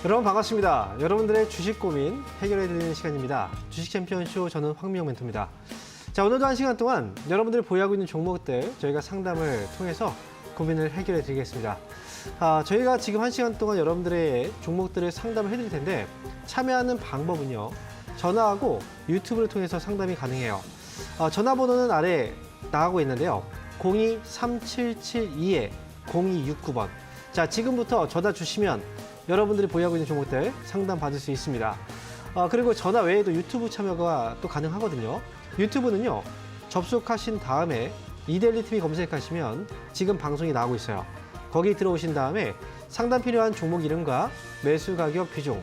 여러분 반갑습니다. 여러분들의 주식 고민 해결해드리는 시간입니다. 주식 챔피언쇼 저는 황미영 멘토입니다. 자, 오늘도 한 시간 동안 여러분들이 보유하고 있는 종목들 저희가 상담을 통해서 고민을 해결해드리겠습니다. 저희가 지금 한 시간 동안 여러분들의 종목들을 상담을 해드릴 텐데 참여하는 방법은요. 전화하고 유튜브를 통해서 상담이 가능해요. 전화번호는 아래 나가고 있는데요. 02-3772-0269번. 자, 지금부터 전화 주시면 여러분들이 보유하고 있는 종목들 상담 받을 수 있습니다. 그리고 전화 외에도 유튜브 참여가 또 가능하거든요. 유튜브는요. 접속하신 다음에 이데일리TV 검색하시면 지금 방송이 나오고 있어요. 거기 들어오신 다음에 상담 필요한 종목 이름과 매수 가격 비중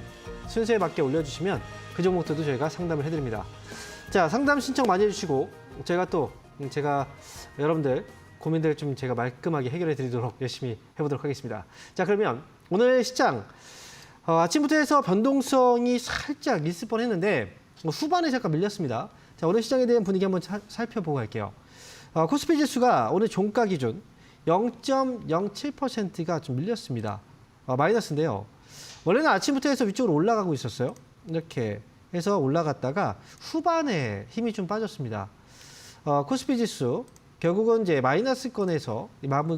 순서에 맞게 올려주시면 그 종목들도 저희가 상담을 해드립니다. 자, 상담 신청 많이 해주시고 제가 여러분들 고민들 좀 제가 말끔하게 해결해 드리도록 열심히 해보도록 하겠습니다. 자, 그러면 오늘 시장 아침부터 해서 변동성이 살짝 있을 뻔했는데 후반에 잠깐 밀렸습니다. 자, 오늘 시장에 대한 분위기 한번 살펴보고 갈게요. 코스피 지수가 오늘 종가 기준 0.07%가 좀 밀렸습니다. 마이너스인데요. 원래는 아침부터 해서 위쪽으로 올라가고 있었어요. 이렇게 해서 올라갔다가 후반에 힘이 좀 빠졌습니다. 코스피 지수 결국은 이제 마이너스권에서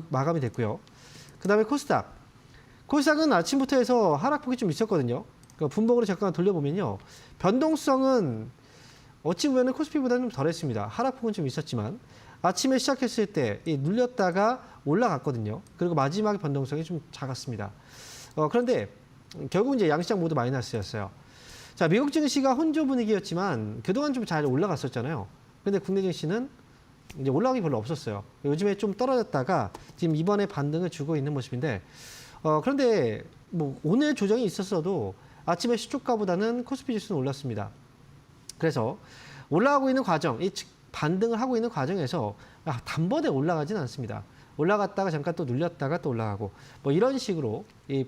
마감이 됐고요. 그 다음에 코스닥은 아침부터 해서 하락폭이 좀 있었거든요. 분봉으로 잠깐 돌려보면요. 변동성은 어찌 보면 코스피보다는 좀 덜했습니다. 하락폭은 좀 있었지만 아침에 시작했을 때 눌렸다가 올라갔거든요. 그리고 마지막 변동성이 좀 작았습니다. 그런데 결국 이제 양시장 모두 마이너스였어요. 자, 미국 증시가 혼조 분위기였지만 그동안 좀 잘 올라갔었잖아요. 근데 국내 증시는 이제 올라가기 별로 없었어요. 요즘에 좀 떨어졌다가 지금 이번에 반등을 주고 있는 모습인데 그런데 뭐 오늘 조정이 있었어도 아침에 시초가보다는 코스피 지수는 올랐습니다. 그래서 올라가고 있는 과정, 이 반등을 하고 있는 과정에서 단번에 올라가지는 않습니다. 올라갔다가 잠깐 또 눌렸다가 또 올라가고 뭐 이런 식으로 이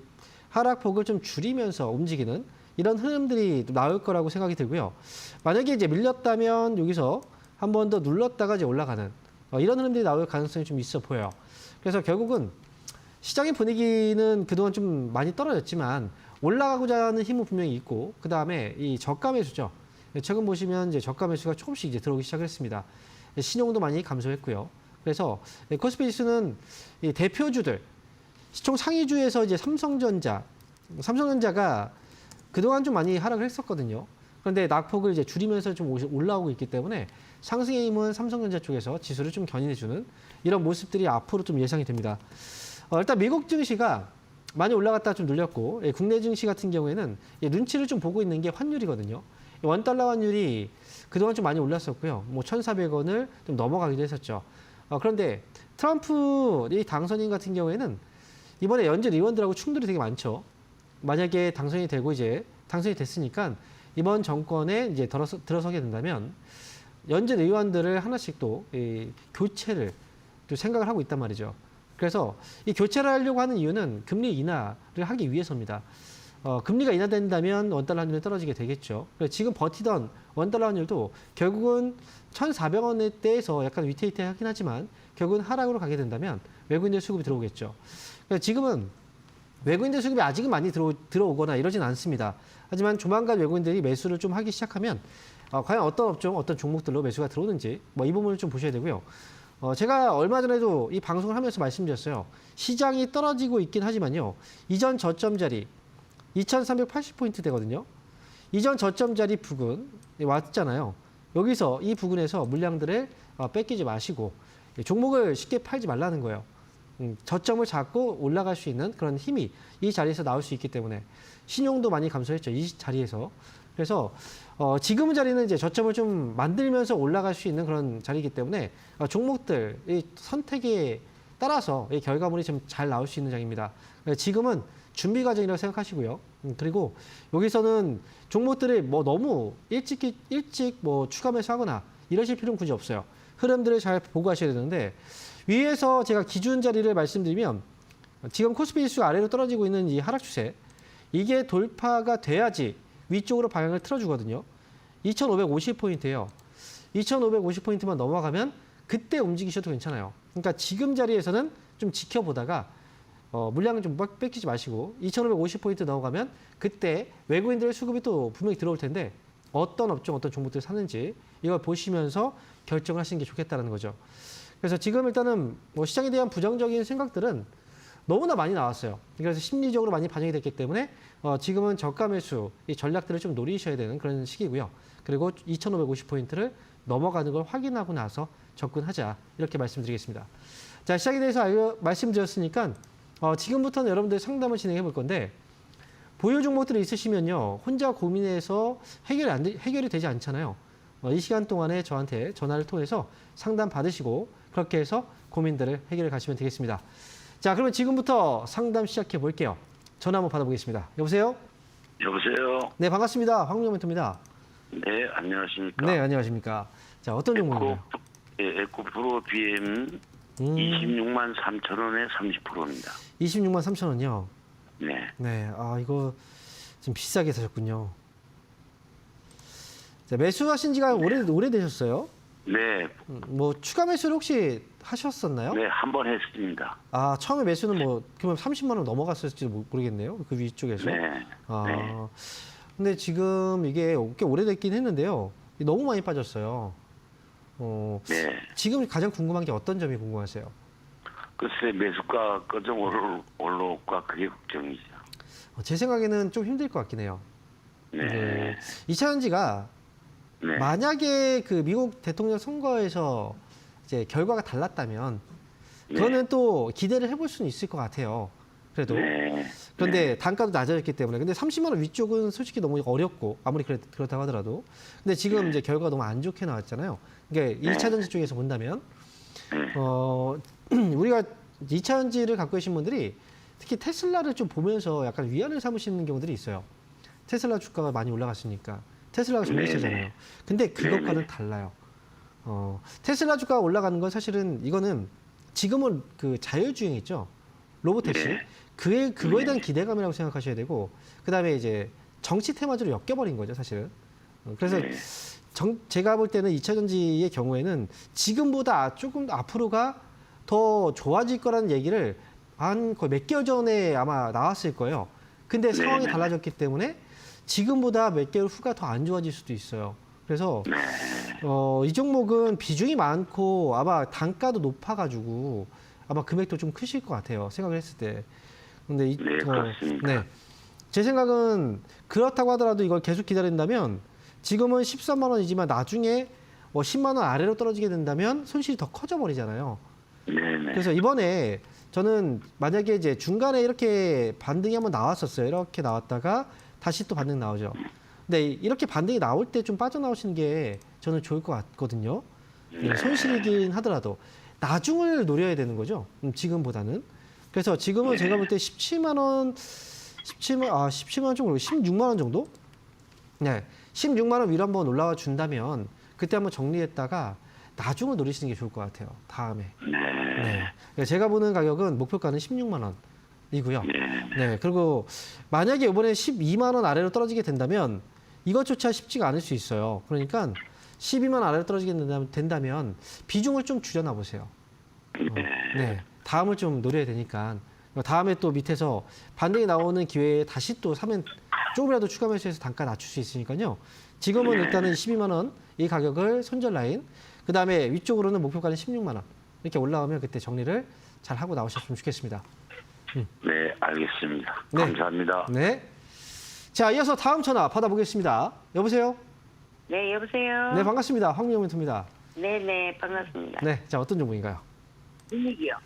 하락폭을 좀 줄이면서 움직이는 이런 흐름들이 나올 거라고 생각이 들고요. 만약에 이제 밀렸다면 여기서 한 번 더 눌렀다가 이제 올라가는 이런 흐름들이 나올 가능성이 좀 있어 보여요. 그래서 결국은 시장의 분위기는 그동안 좀 많이 떨어졌지만 올라가고자 하는 힘은 분명히 있고 그 다음에 이 저가 매수죠. 최근 보시면 이제 저가 매수가 조금씩 이제 들어오기 시작했습니다. 신용도 많이 감소했고요. 그래서 코스피 지수는 이 대표주들 시총 상위주에서 이제 삼성전자가 그동안 좀 많이 하락을 했었거든요. 그런데 낙폭을 이제 줄이면서 좀 올라오고 있기 때문에 상승의 힘은 삼성전자 쪽에서 지수를 좀 견인해주는 이런 모습들이 앞으로 좀 예상이 됩니다. 일단 미국 증시가 많이 올라갔다 좀 눌렸고 국내 증시 같은 경우에는 눈치를 좀 보고 있는 게 환율이거든요. 원달러 환율이 그동안 좀 많이 올랐었고요. 뭐 1,400원을 좀 넘어가기도 했었죠. 그런데 트럼프 이 당선인 같은 경우에는 이번에 연준 의원들하고 충돌이 되게 많죠. 만약에 당선이 되고 이제 당선이 됐으니까 이번 정권에 이제 들어서게 된다면 연준 의원들을 하나씩 또 교체를 또 생각을 하고 있단 말이죠. 그래서 이 교체를 하려고 하는 이유는 금리 인하를 하기 위해서입니다. 금리가 인하된다면 원달러 환율이 떨어지게 되겠죠. 지금 버티던 원달러 환율도 결국은 1,400원대에서 약간 위태위태하긴 하지만 결국은 하락으로 가게 된다면 외국인들 수급이 들어오겠죠. 지금은 외국인들 수급이 아직은 많이 들어오거나 이러진 않습니다. 하지만 조만간 외국인들이 매수를 좀 하기 시작하면 과연 어떤 업종, 어떤 종목들로 매수가 들어오는지 이 부분을 좀 보셔야 되고요. 제가 얼마 전에도 이 방송을 하면서 말씀드렸어요. 시장이 떨어지고 있긴 하지만요. 이전 저점 자리 2,380포인트 되거든요. 이전 저점 자리 부근 왔잖아요. 여기서 이 부근에서 물량들을 뺏기지 마시고 종목을 쉽게 팔지 말라는 거예요. 저점을 잡고 올라갈 수 있는 그런 힘이 이 자리에서 나올 수 있기 때문에 신용도 많이 감소했죠. 이 자리에서. 그래서 지금 자리는 이제 저점을 좀 만들면서 올라갈 수 있는 그런 자리이기 때문에 종목들 이 선택에 따라서 이 결과물이 좀 잘 나올 수 있는 장입니다. 지금은 준비 과정이라고 생각하시고요. 그리고 여기서는 종목들을 뭐 너무 일찍 뭐 추가 매수하거나 이러실 필요는 굳이 없어요. 흐름들을 잘 보고 하셔야 되는데 위에서 제가 기준 자리를 말씀드리면 지금 코스피 지수가 아래로 떨어지고 있는 이 하락 추세 이게 돌파가 돼야지 위쪽으로 방향을 틀어주거든요. 2,550포인트예요. 2,550포인트만 넘어가면 그때 움직이셔도 괜찮아요. 그러니까 지금 자리에서는 좀 지켜보다가 물량을 좀 뺏기지 마시고 2,550포인트 넘어가면 그때 외국인들의 수급이 또 분명히 들어올 텐데 어떤 업종, 어떤 종목들 사는지 이걸 보시면서 결정을 하시는 게 좋겠다는 거죠. 그래서 지금 일단은 뭐 시장에 대한 부정적인 생각들은 너무나 많이 나왔어요. 그래서 심리적으로 많이 반영이 됐기 때문에 지금은 저가 매수 이 전략들을 좀 노리셔야 되는 그런 시기고요. 그리고 2,550포인트를 넘어가는 걸 확인하고 나서 접근하자 이렇게 말씀드리겠습니다. 자, 시장에 대해서 말씀드렸으니까 지금부터는 여러분들 상담을 진행해 볼 건데 보유 종목들이 있으시면요. 혼자 고민해서 해결이 되지 않잖아요. 이 시간 동안에 저한테 전화를 통해서 상담 받으시고 그렇게 해서 고민들을 해결해 가시면 되겠습니다. 자, 그러면 지금부터 상담 시작해 볼게요. 전화 한번 받아보겠습니다. 여보세요? 여보세요? 네, 반갑습니다. 황민호 멘토입니다. 네, 안녕하십니까? 네, 안녕하십니까. 자, 어떤 종목인가요? 에코 프로 BM 26만 3천 원에 30%입니다. 26만 3천 원이요? 네. 네, 이거 좀 비싸게 사셨군요. 자, 매수하신 지가 오래되셨어요? 네. 뭐 추가 매수를 혹시 하셨었나요? 네, 한 번 했습니다. 처음에 매수는 뭐 그러면 30만 원 넘어갔을지도 모르겠네요. 그 위쪽에서. 네. 네. 근데 지금 이게 꽤 오래됐긴 했는데요. 너무 많이 빠졌어요. 네. 지금 가장 궁금한 게 어떤 점이 궁금하세요? 글쎄, 매수가 거정 올라올까 그게 걱정이죠. 제 생각에는 좀 힘들 것 같긴 해요. 네. 2차 전지가 네. 만약에 그 미국 대통령 선거에서 이제 결과가 달랐다면 그거는 또 기대를 해볼 수는 있을 것 같아요. 그래도. 네. 그런데 단가도 낮아졌기 때문에. 근데 30만 원 위쪽은 솔직히 너무 어렵고 아무리 그렇다고 하더라도. 근데 지금 이제 결과가 너무 안 좋게 나왔잖아요. 그러니까 1차 전지 쪽에서 본다면 우리가 2차 전지를 갖고 계신 분들이 특히 테슬라를 좀 보면서 약간 위안을 삼으시는 경우들이 있어요. 테슬라 주가가 많이 올라갔으니까. 테슬라가 전기세잖아요. 근데 그것과는 달라요. 테슬라 주가가 올라가는 건 사실은 이거는 지금은 그 자율주행 있죠. 로보택시. 그거에 대한 기대감이라고 생각하셔야 되고, 그 다음에 이제 정치 테마주로 엮여버린 거죠, 사실은. 그래서 제가 볼 때는 2차 전지의 경우에는 지금보다 조금 앞으로가 더 좋아질 거라는 얘기를 한 거의 몇 개월 전에 아마 나왔을 거예요. 근데 상황이 달라졌기 때문에 지금보다 몇 개월 후가 더 안 좋아질 수도 있어요. 그래서 이 종목은 비중이 많고 아마 단가도 높아가지고 아마 금액도 좀 크실 것 같아요. 생각을 했을 때. 근데 그렇습니다. 네. 제 생각은 그렇다고 하더라도 이걸 계속 기다린다면 지금은 13만 원이지만 나중에 10만 원 아래로 떨어지게 된다면 손실이 더 커져 버리잖아요. 그래서 이번에 저는 만약에 이제 중간에 이렇게 반등이 한번 나왔었어요. 이렇게 나왔다가 다시 또 반등 나오죠. 근데 이렇게 반등이 나올 때 좀 빠져나오시는 게 저는 좋을 것 같거든요. 손실이긴 하더라도 나중을 노려야 되는 거죠. 지금보다는. 그래서 지금은 제가 볼 때 17만 원 좀 그렇고 16만 원 정도? 네. 16만 원 위로 한번 올라와 준다면 그때 한번 정리했다가 나중을 노리시는 게 좋을 것 같아요. 다음에. 네. 제가 보는 가격은 목표가는 16만 원이고요. 네. 그리고 만약에 이번에 12만 원 아래로 떨어지게 된다면 이것조차 쉽지가 않을 수 있어요. 그러니까 12만 원 아래로 떨어지게 된다면 비중을 좀 줄여놔 보세요. 네. 다음을 좀 노려야 되니까. 다음에 또 밑에서 반등이 나오는 기회에 다시 또 사면 조금이라도 추가 매수해서 단가 낮출 수 있으니까요. 지금은 일단은 12만 원 이 가격을 손절 라인, 그 다음에 위쪽으로는 목표가는 16만 원 이렇게 올라오면 그때 정리를 잘 하고 나오셨으면 좋겠습니다. 네, 알겠습니다. 감사합니다. 네. 자, 이어서 다음 전화 받아보겠습니다. 여보세요? 네, 여보세요? 네, 반갑습니다. 황민호 멘토입니다. 네네, 반갑습니다. 네, 자, 어떤 종목인가요? 눈이요.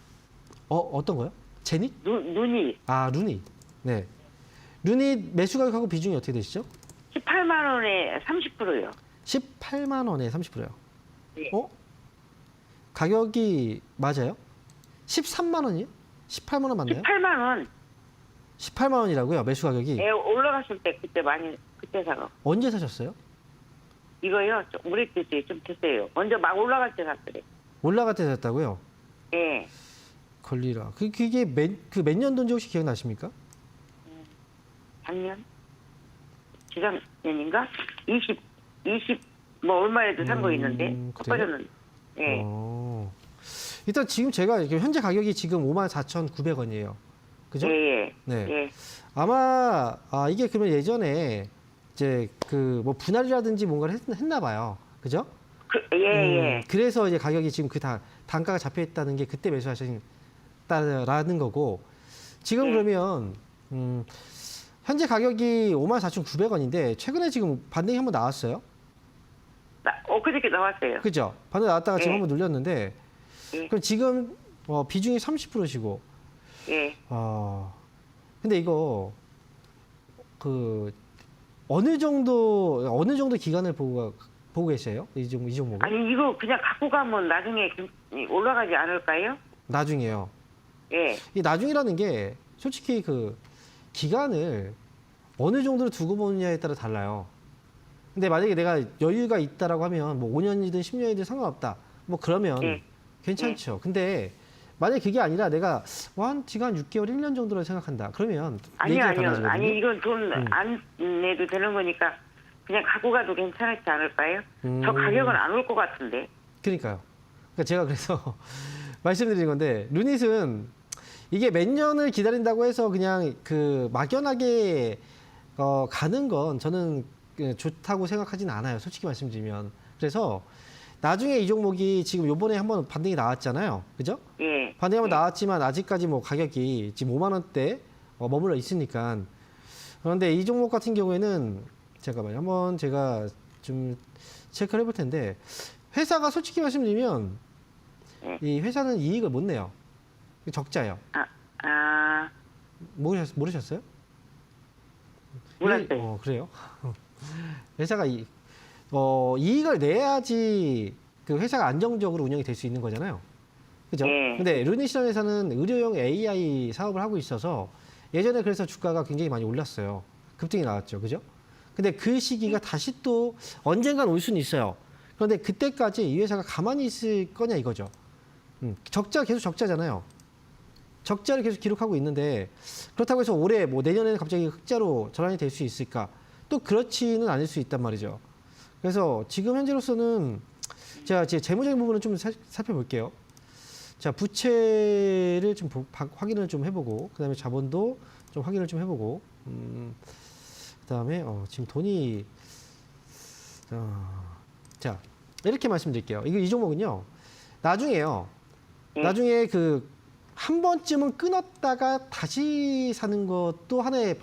어떤 거요? 제닛? 눈이 루닛. 네. 루닛 매수 가격하고 비중이 어떻게 되시죠? 18만 원에 30%요. 18만 원에 30%요. 네. 가격이 맞아요? 13만 원이요? 18만 원 맞나요? 18만 원. 18만 원이라고요, 매수 가격이. 올라갔을 때 그때 사고. 언제 사셨어요? 이거요, 좀 오래됐어요. 좀 됐어요. 먼저 막 올라갈 때 샀어요. 올라갈 때 샀다고요? 네. 걸리라. 그게 몇 년도인지 혹시 기억나십니까? 작년? 지난년인가? 20, 뭐 얼마에도 산 거 있는데. 그래요? 빠졌는데. 네. 일단 지금 제가 현재 가격이 지금 54,900원이에요. 그죠? 예. 네. 예. 아마 이게 그러면 예전에 이제 그 뭐 분할이라든지 뭔가를 했나 봐요. 그죠? 예. 그래서 이제 가격이 지금 단가가 잡혀 있다는 게 그때 매수하셨다라는 거고 지금 예. 그러면 현재 가격이 54,900원인데 최근에 지금 반등이 한번 나왔어요. 엊그저께 나왔어요. 그죠? 반등 나왔다가 지금 예. 한번 눌렸는데 예. 그럼 지금 비중이 30%시고 예. 근데 이거 그 어느 정도 기간을 보고 계세요? 이 종목은? 아니 이거 그냥 갖고 가면 나중에 올라가지 않을까요? 나중에요. 예. 이 나중이라는 게 솔직히 그 기간을 어느 정도로 두고 보느냐에 따라 달라요. 근데 만약에 내가 여유가 있다라고 하면 뭐 5년이든 10년이든 상관없다. 뭐 그러면 예. 괜찮죠. 근데 만약에 그게 아니라 내가 지금 한 6개월, 1년 정도로 생각한다. 그러면 아니요. 달라지거든요. 아니 이건 돈 안 내도 되는 거니까 그냥 갖고 가도 괜찮지 않을까요? 저 가격은 안 올 것 같은데. 그러니까요. 그러니까 제가 그래서 말씀드린 건데 루닛은 이게 몇 년을 기다린다고 해서 그냥 그 막연하게 가는 건 저는 좋다고 생각하지는 않아요. 솔직히 말씀드리면. 그래서 나중에 이 종목이 지금 요번에 한번 반등이 나왔잖아요. 그죠? 예. 반등이 한번 예. 나왔지만 아직까지 뭐 가격이 지금 5만 원대 머물러 있으니까. 그런데 이 종목 같은 경우에는 잠깐만요. 한번 제가 좀 체크를 해볼 텐데 회사가 솔직히 말씀드리면 이 회사는 이익을 못 내요. 적자예요. 모르셨어요? 몰랐어요. 그래요? 회사가 이익을 내야지 그 회사가 안정적으로 운영이 될 수 있는 거잖아요. 그죠? 네. 근데 루닛이라는 회사는 의료용 AI 사업을 하고 있어서 예전에 그래서 주가가 굉장히 많이 올랐어요. 급등이 나왔죠. 그죠? 근데 그 시기가 다시 또 언젠간 올 수는 있어요. 그런데 그때까지 이 회사가 가만히 있을 거냐 이거죠. 계속 적자잖아요. 적자를 계속 기록하고 있는데 그렇다고 해서 올해 뭐 내년에는 갑자기 흑자로 전환이 될 수 있을까? 또 그렇지는 않을 수 있단 말이죠. 그래서 지금 현재로서는 제가 제 재무적인 부분을 좀 살펴볼게요. 자, 부채를 좀 확인을 좀 해보고 그다음에 자본도 좀 확인을 좀 해보고 그다음에 지금 돈이 자 이렇게 말씀드릴게요. 이 종목은요 나중에요. 나중에 한 번쯤은 끊었다가 다시 사는 것도 하나의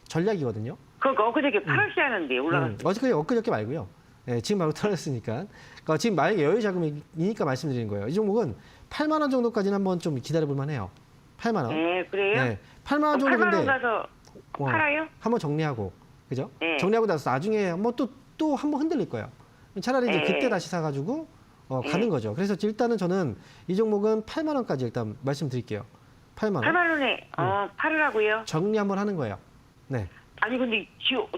전략이거든요. 그러니까 엊그저께 8월시 하는데 올라갔어요. 엊그저께 말고요. 네, 지금 바로 떨어졌으니까. 그러니까 지금 만약에 여유 자금이니까 말씀드리는 거예요. 이 종목은 8만 원 정도까지는 한번 좀 기다려볼 만해요. 8만 원. 네, 그래요? 네, 8만 원 정도 8만 원 근데 가서 팔아요? 한번 정리하고, 그죠? 네. 정리하고 나서 나중에 한번 또 한번 흔들릴 거예요. 차라리 이제 네. 그때 다시 사가지고 가는 거죠. 그래서 일단은 저는 이 종목은 8만 원까지 일단 말씀드릴게요. 8만 원. 8만 원에 팔으라고요? 정리 한번 하는 거예요. 네. 아니 근데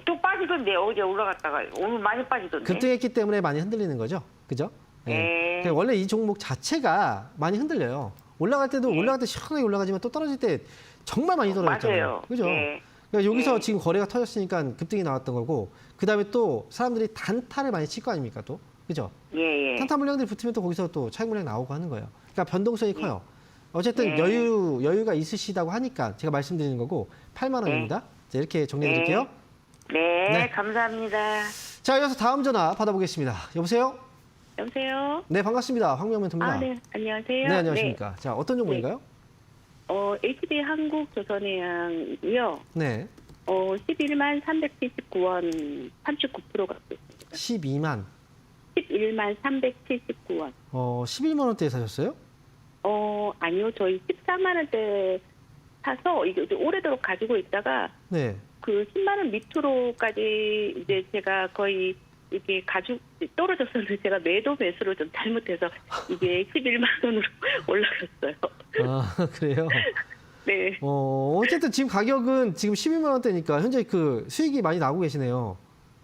또 빠지던데 어제 올라갔다가 오늘 많이 빠지던데. 급등했기 때문에 많이 흔들리는 거죠. 그죠? 네. 그러니까 원래 이 종목 자체가 많이 흔들려요. 올라갈 때 시원하게 올라가지만 또 떨어질 때 정말 많이 떨어졌잖아요. 맞아요. 그죠? 네. 그러니까 여기서 네. 지금 거래가 터졌으니까 급등이 나왔던 거고, 그 다음에 또 사람들이 단타를 많이 칠 거 아닙니까 또? 그죠? 예. 단타 물량들이 붙으면 또 거기서 또 차익 물량 나오고 하는 거예요. 그러니까 변동성이 커요. 어쨌든 네. 여유가 있으시다고 하니까 제가 말씀드리는 거고 8만 원입니다. 자, 이렇게 정리해 드릴게요. 네, 감사합니다. 자, 이어서 다음 전화 받아보겠습니다. 여보세요? 여보세요? 네, 반갑습니다. 황명멘토입니다. 네, 안녕하세요. 네, 안녕하십니까. 자, 어떤 종목인가요? HD 한국조선해양이요. 네. 11만 379원 39% 갖고 있습니다. 12만. 11만 379원. 11만 원대에 사셨어요? 아니요. 저희 14만 원대 사서 이게 오래도록 가지고 있다가 네. 그 10만 원 밑으로까지 이제 제가 거의 이게 떨어졌었는데 제가 매수를 좀 잘못해서 이게 11만 원으로 올라갔어요. 그래요? 네. 어쨌든 지금 가격은 지금 12만 원대니까 현재 그 수익이 많이 나고 계시네요.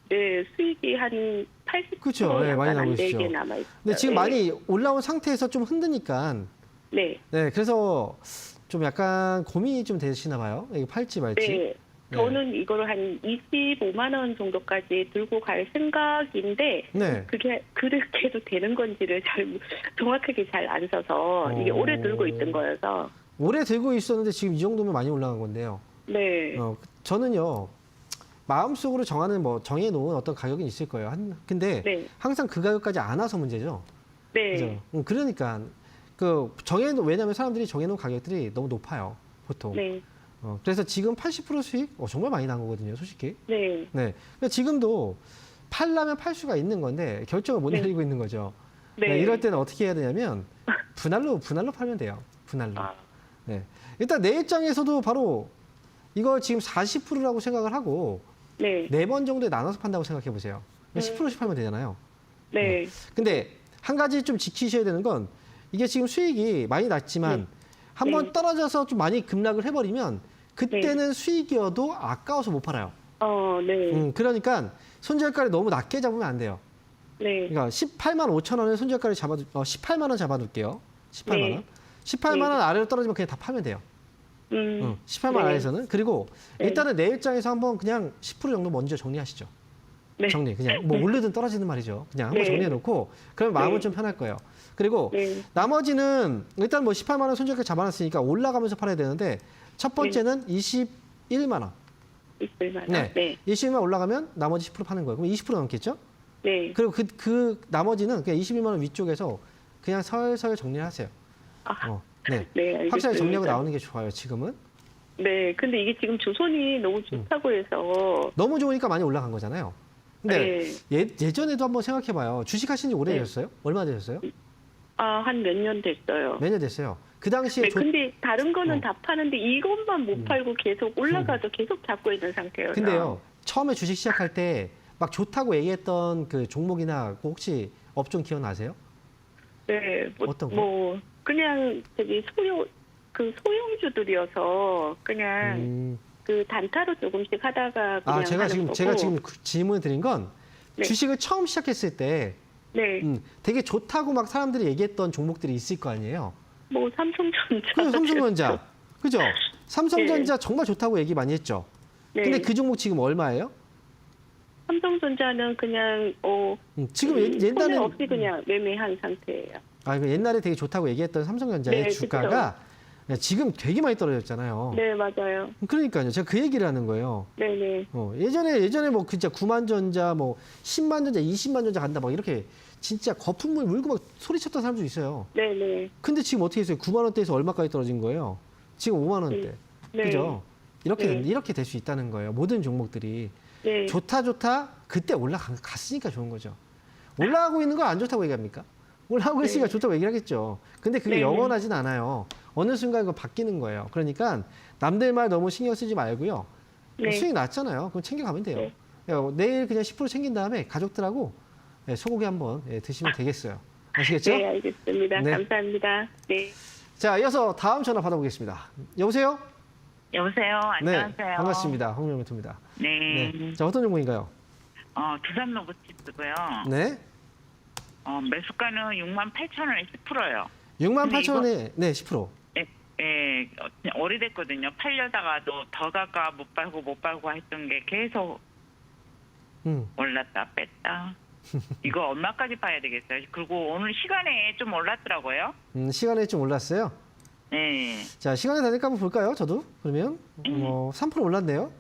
네, 수익이 한 80%. 그렇죠. 네, 많이 나고 계시죠. 있죠. 남아있어요. 근데 지금 네. 많이 올라온 상태에서 좀 흔드니까. 네. 네, 그래서 좀 약간 고민이 좀 되시나 봐요. 이거 팔지 말지. 네. 저는 이거를 한 25만 원 정도까지 들고 갈 생각인데 네. 그게 그렇게 해도 되는 건지를 정확하게 잘 안 써서 이게 오래 들고 있던 거여서 오래 들고 있었는데 지금 이 정도면 많이 올라간 건데요. 네. 저는요. 마음속으로 정해놓은 어떤 가격이 있을 거예요. 근데 네. 항상 그 가격까지 안 와서 문제죠. 네. 그죠? 그러니까 왜냐하면 사람들이 정해놓은 가격들이 너무 높아요. 보통. 네. 그래서 지금 80% 수익 정말 많이 난 거거든요. 솔직히. 네. 네. 그러니까 지금도 팔려면 팔 수가 있는 건데 결정을 못 네. 내리고 있는 거죠. 네. 네, 이럴 때는 어떻게 해야 되냐면 분할로 팔면 돼요. 분할로. 아, 네. 일단 내 입장에서도 바로 이거 지금 40%라고 생각을 하고 네. 4번 정도에 나눠서 판다고 생각해 보세요. 10%씩 팔면 되잖아요. 네. 근데 한 가지 좀 지키셔야 되는 건 이게 지금 수익이 많이 났지만 네. 한번 네. 떨어져서 좀 많이 급락을 해버리면 그때는 수익이어도 아까워서 못 팔아요. 네. 그러니까 손절가를 너무 낮게 잡으면 안 돼요. 네. 그러니까 18만 5천 원에 손절가를 18만 원 잡아둘게요. 18만 원. 네. 18만 원 아래로 떨어지면 그냥 다 팔면 돼요. 18만 네. 아래에서는. 그리고 네. 일단은 내 입장에서 한번 그냥 10% 정도 먼저 정리하시죠. 네. 정리. 그냥 뭐 오르든 떨어지든 말이죠. 그냥 한번 네. 정리해놓고 그러면 마음은 네. 좀 편할 거예요. 그리고 네. 나머지는 일단 뭐 18만 원 손절가 잡아놨으니까 올라가면서 팔아야 되는데 첫 번째는 21만 원. 있을 만한. 네. 네. 21만 원 올라가면 나머지 10% 파는 거예요. 그럼 20% 넘겠죠? 네. 그리고 그 나머지는 그냥 21만 원 위쪽에서 그냥 서서히 정리를 하세요. 네. 네. 알겠습니다. 확실하게 정리하고 나오는 게 좋아요, 지금은. 네. 근데 이게 지금 조선이 너무 좋다고 해서. 너무 좋으니까 많이 올라간 거잖아요. 근데 네. 예전에도 한번 생각해봐요. 주식 하신 지 네. 오래되셨어요? 얼마 되셨어요? 한 몇 년 됐어요. 몇 년 됐어요. 그 당시에 네, 근데 다른 거는 어. 다 파는데 이것만 못 팔고 계속 올라가서 계속 잡고 있는 상태예요. 근데요, 처음에 주식 시작할 때 막 좋다고 얘기했던 그 종목이나 혹시 업종 기억나세요? 네, 어떤 거? 그냥 소형주들이어서 그냥 그 단타로 조금씩 하다가 그냥 제가 하는 지금 거고. 질문을 드린 건 네. 주식을 처음 시작했을 때 네, 되게 좋다고 막 사람들이 얘기했던 종목들이 있을 거 아니에요? 삼성전자. 그 삼성전자, 그죠? 삼성전자 정말 좋다고 얘기 많이 했죠. 네. 근데 그 종목 지금 얼마예요? 삼성전자는 그냥 지금 손해 옛날에 없이 그냥 매매한 상태예요. 옛날에 되게 좋다고 얘기했던 삼성전자의 네, 주가가 지금 되게 많이 떨어졌잖아요. 네, 맞아요. 그러니까요. 제가 그 얘기를 하는 거예요. 네, 네, 예전에 뭐 진짜 9만 전자, 뭐 10만 전자, 20만 전자 간다 막 이렇게 진짜 거품물 물고 막 소리쳤던 사람도 있어요. 네, 네. 근데 지금 어떻게 했어요? 9만 원대에서 얼마까지 떨어진 거예요? 지금 5만 원대. 네. 그죠? 이렇게 네. 이렇게 될 수 있다는 거예요. 모든 종목들이 네. 좋다 그때 올라갔으니까 좋은 거죠. 올라가고 있는 거 안 좋다고 얘기합니까? 올라가고 있으니까 좋다고 얘기를 하겠죠. 근데 그게 네. 영원하진 않아요. 어느 순간 이거 바뀌는 거예요. 그러니까 남들 말 너무 신경 쓰지 말고요. 네. 수익 났잖아요. 그럼 챙겨가면 돼요. 네. 내일 그냥 10% 챙긴 다음에 가족들하고 소고기 한번 드시면 되겠어요. 아시겠죠? 네, 알겠습니다. 네. 감사합니다. 네. 자, 이어서 다음 전화 받아보겠습니다. 여보세요? 여보세요. 안녕하세요. 네, 반갑습니다. 홍명멘토입니다. 네. 네. 자, 어떤 종목인가요? 두산 로보티스고요. 네. 매수가는 68,000원에 10%요. 68,000원에 네, 10%. 예, 오래됐거든요. 팔려다가도 더 가까 못 팔고 했던 게 계속 올랐다 뺐다. 이거 얼마까지 봐야 되겠어요? 그리고 오늘 시간에 좀 올랐더라고요. 시간에 좀 올랐어요. 네. 자, 시간에 다니까 한번 볼까요? 저도 그러면 3% 올랐네요.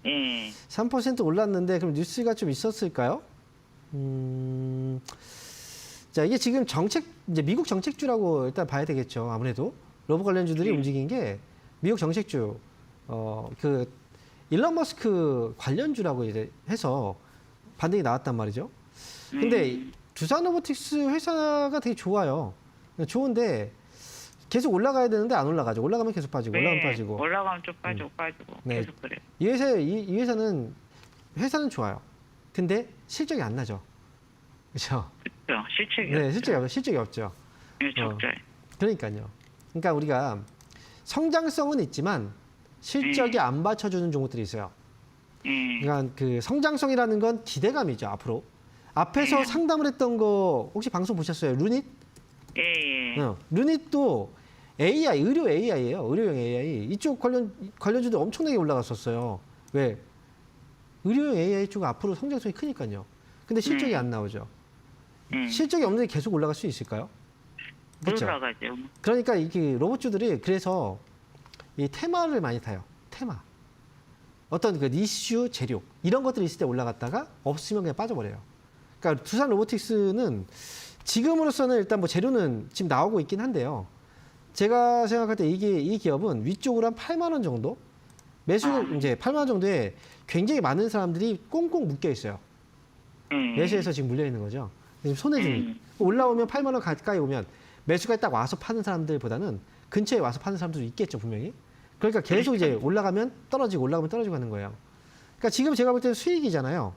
예. 3% 올랐는데 그럼 뉴스가 좀 있었을까요? 자, 이게 지금 이제 미국 정책주라고 일단 봐야 되겠죠. 아무래도 로봇 관련주들이 움직인 게 미국 정책주, 그 일론 머스크 관련주라고 이제 해서 반등이 나왔단 말이죠. 근데 두산 로보틱스 회사가 되게 좋아요. 좋은데 계속 올라가야 되는데 안 올라가죠. 올라가면 계속 빠지고, 올라가면 빠지고. 올라가면 좀 빠지고 네. 계속 그래요. 이 회사는 좋아요. 근데 실적이 안 나죠. 그렇죠? 그렇죠. 실책이 네, 실적이 없죠. 네, 적자예요. 그러니까요. 그러니까 우리가 성장성은 있지만 실적이 안 받쳐주는 종목들이 있어요. 그러니까 그 성장성이라는 건 기대감이죠. 앞으로. 앞에서 상담을 했던 거 혹시 방송 보셨어요? 루닛? 예. 루닛도 AI, 의료 AI예요. 의료용 AI. 이쪽 관련주도 엄청나게 올라갔었어요. 왜? 의료용 AI 쪽 앞으로 성장성이 크니까요. 근데 실적이 안 나오죠. 실적이 없는데 계속 올라갈 수 있을까요? 못 올라가죠. 그러니까 이게 로봇주들이 그래서 이 테마를 많이 타요. 테마. 어떤 그 이슈, 재료 이런 것들이 있을 때 올라갔다가 없으면 그냥 빠져버려요. 그러니까 두산 로보틱스는 지금으로서는 일단 뭐 재료는 지금 나오고 있긴 한데요. 제가 생각할 때 이 기업은 위쪽으로 한 8만 원 정도 매수 이제 8만 원 정도에 굉장히 많은 사람들이 꽁꽁 묶여 있어요. 매수해서 지금 물려 있는 거죠. 지금 손해지는 올라오면 8만 원 가까이 오면 매수가 딱 와서 파는 사람들보다는 근처에 와서 파는 사람들도 있겠죠, 분명히. 그러니까 계속 이제 올라가면 떨어지고 올라가면 떨어지고 하는 거예요. 그러니까 지금 제가 볼 때는 수익이잖아요.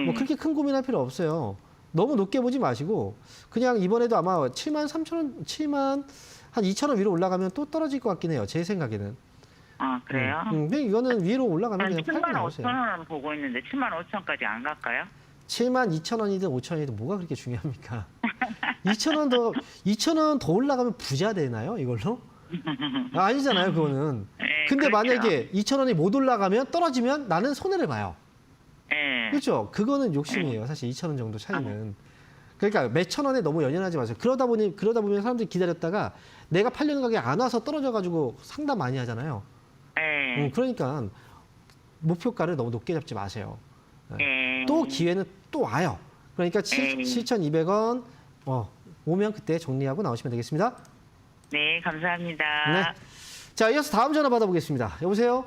뭐 그렇게 큰 고민할 필요 없어요. 너무 높게 보지 마시고 그냥 이번에도 아마 7만 3천 원, 7만 한 2천 원 위로 올라가면 또 떨어질 것 같긴 해요. 제 생각에는. 아, 그래요? 근데 이거는 위로 올라가면 그냥 팔고 7만 나오세요. 5천 원은 보고 있는데 7만 5천까지 안 갈까요? 7만 2천 원이든 5천 원이든 뭐가 그렇게 중요합니까? 2천 원 더 올라가면 부자 되나요, 이걸로? 아니잖아요, 그거는. 네, 근데 그렇죠. 만약에 2천 원이 못 올라가면 떨어지면 나는 손해를 봐요. 네. 그렇죠? 그거는 욕심이에요. 사실 2천 원 정도 차이는. 그러니까 몇천 원에 너무 연연하지 마세요. 그러다 보면 사람들이 기다렸다가 내가 팔려는 가격이 안 와서 떨어져가지고 상담 많이 하잖아요. 네. 그러니까 목표가를 너무 높게 잡지 마세요. 네. 또 기회는 또 와요. 그러니까 7,200원 오면 그때 정리하고 나오시면 되겠습니다. 네, 감사합니다. 네. 자, 이어서 다음 전화 받아보겠습니다. 여보세요?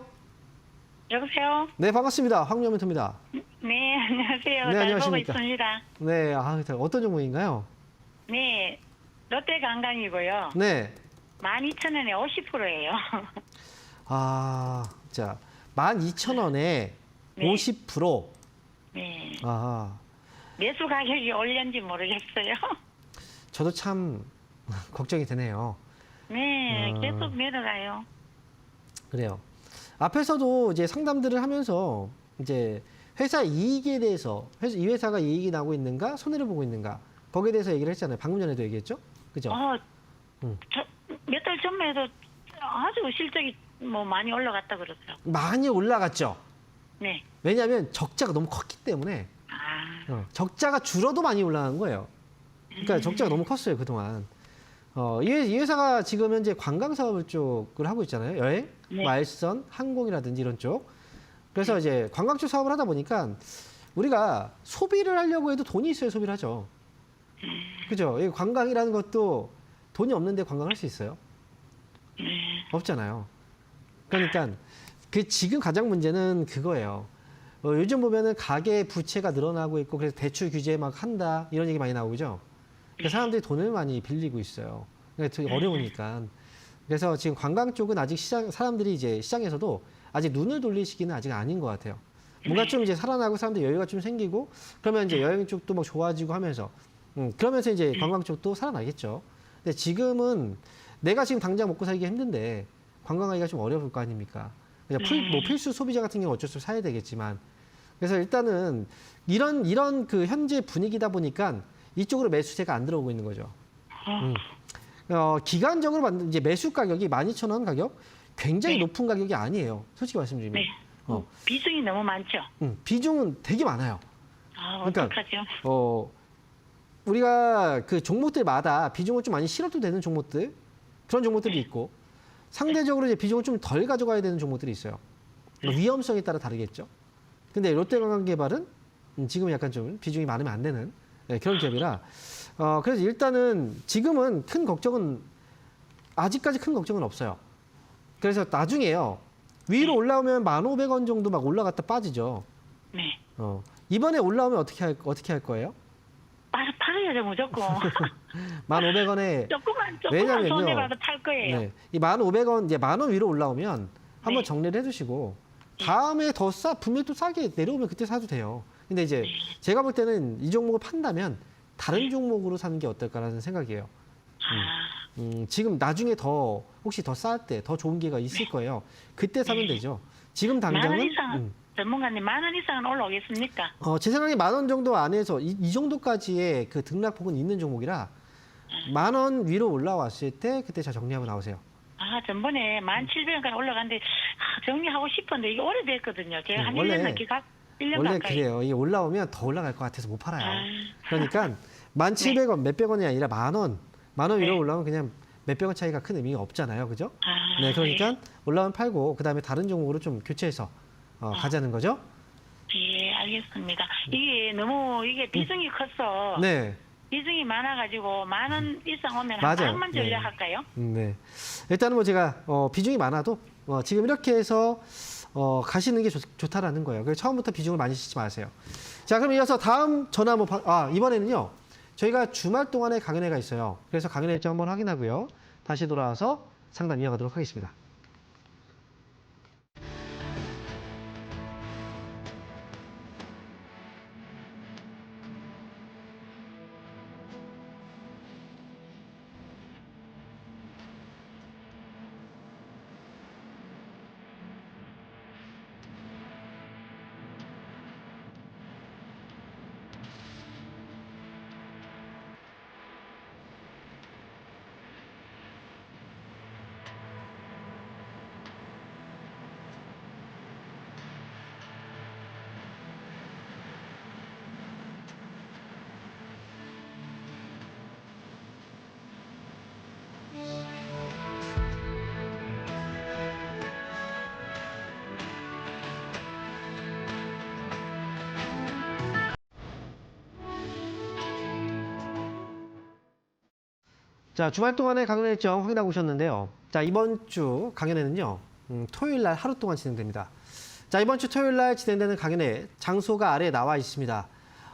여보세요? 네, 반갑습니다. 황미영 멘토입니다. 네, 안녕하세요. 네, 잘 안녕하십니까. 보고 있습니다. 네, 어떤 종목인가요? 네, 롯데관광이고요. 네. 12,000원에 50%예요. 자, 12,000원에 네. 50%. 네, 아, 매수 가격이 올렸는지 모르겠어요. 저도 참 걱정이 되네요. 네, 계속 내려가요. 그래요. 앞에서도 이제 상담들을 하면서 이제 회사 이익에 대해서 이 회사가 이익이 나고 있는가 손해를 보고 있는가 거기에 대해서 얘기를 했잖아요. 방금 전에도 얘기했죠. 그죠? 몇 달 전만 해도 아주 실적이 뭐 많이 올라갔다 그러더라고요. 많이 올라갔죠. 네. 왜냐하면 적자가 너무 컸기 때문에 적자가 줄어도 많이 올라간 거예요. 그러니까 적자가 너무 컸어요 그동안. 이 회사가 지금 현재 관광 사업을 쪽을 하고 있잖아요. 여행, 네. 말선, 항공이라든지 이런 쪽. 그래서 이제 관광 쪽 사업을 하다 보니까 우리가 소비를 하려고 해도 돈이 있어야 소비를 하죠. 그죠? 이 관광이라는 것도 돈이 없는데 관광할 수 있어요? 없잖아요. 그러니까 그 지금 가장 문제는 그거예요. 요즘 보면은 가계 부채가 늘어나고 있고 그래서 대출 규제 막 한다 이런 얘기 많이 나오죠. 그래서 사람들이 돈을 많이 빌리고 있어요. 그러니까 되게 어려우니까. 그래서 지금 관광 쪽은 아직 사람들이 이제 시장에서도 아직 눈을 돌릴 시기는 아직 아닌 것 같아요. 뭔가 좀 이제 살아나고 사람들 여유가 좀 생기고 그러면 이제 여행 쪽도 막 좋아지고 하면서 그러면서 이제 관광 쪽도 살아나겠죠. 근데 지금은 내가 지금 당장 먹고 살기 힘든데 관광하기가 좀 어려울 거 아닙니까? 뭐 필수 소비자 같은 경우 어쩔 수 없이 사야 되겠지만 그래서 일단은 이런 그 현재 분위기다 보니까 이쪽으로 매수세가 안 들어오고 있는 거죠. 기간적으로 만든 이제 매수 가격이 12,000원 가격 굉장히 네. 높은 가격이 아니에요. 솔직히 말씀드리면. 네. 비중이 너무 많죠. 비중은 되게 많아요. 그러니까, 어떡하죠? 우리가 그 종목들마다 비중을 좀 많이 실어도 되는 종목들 그런 종목들이 있고 상대적으로 이제 비중을 좀 덜 가져가야 되는 종목들이 있어요. 위험성에 따라 다르겠죠. 근데 롯데관광개발은 지금 약간 좀 비중이 많으면 안 되는 그런 기업이라 그래서 일단은 지금은 아직까지 큰 걱정은 없어요. 그래서 나중에요. 위로 올라오면 1,500원 정도 막 올라갔다 빠지죠. 네. 이번에 올라오면 어떻게 할 거예요? 팔아야죠, 무조건. 1,500원에 조금만 왜냐면요. 손해봐도 팔 거예요. 네, 이 1,500원 이제 10,000원 위로 올라오면 한번 네. 정리를 해두시고 다음에 분명히 또 싸게 내려오면 그때 사도 돼요. 근데 이제 제가 볼 때는 이 종목을 판다면 다른 종목으로 사는 게 어떨까라는 생각이에요. 지금 나중에 혹시 더 쌀 때 더 좋은 기회가 있을 거예요. 그때 사면 되죠. 지금 당장은 10,000원 이상, 전문가님 10,000원 이상은 올라오겠습니까? 제 생각에 10,000원 정도 안에서 이 정도까지의 그 등락폭은 있는 종목이라 10,000원 위로 올라왔을 때 그때 잘 정리하고 나오세요. 전번에 17,000원까지 올라갔는데 정리하고 싶었는데 이게 오래됐거든요. 제가 한 1년 넘게 1년 원래 가까이. 그래요. 이게 올라오면 더 올라갈 것 같아서 못 팔아요. 그러니까 1,700원, 몇백 원이 아니라 10,000원 위로 올라오면 그냥 몇백 원 차이가 큰 의미가 없잖아요. 그죠? 아, 네, 그러니까 올라오면 팔고 그다음에 다른 종목으로 좀 교체해서 가자는 거죠. 예, 알겠습니다. 이게 너무 이게 비중이 컸어. 네. 비중이 많아가지고 10,000원 이상 오면 한 맞아요. 방만 전략할까요? 네. 일단은 뭐 제가 비중이 많아도 지금 이렇게 해서 가시는 게 좋다라는 거예요. 그래서 처음부터 비중을 많이 쓰지 마세요. 자, 그럼 이어서 다음 전화 한번 이번에는요. 저희가 주말 동안에 강연회가 있어요. 그래서 강연회 일정 한번 확인하고요. 다시 돌아와서 상담 이어가도록 하겠습니다. 자, 주말 동안에 강연 일정 확인하고 오셨는데요. 자, 이번 주 강연회는요, 토요일 날 하루 동안 진행됩니다. 자, 이번 주 토요일 날 진행되는 강연회 장소가 아래에 나와 있습니다.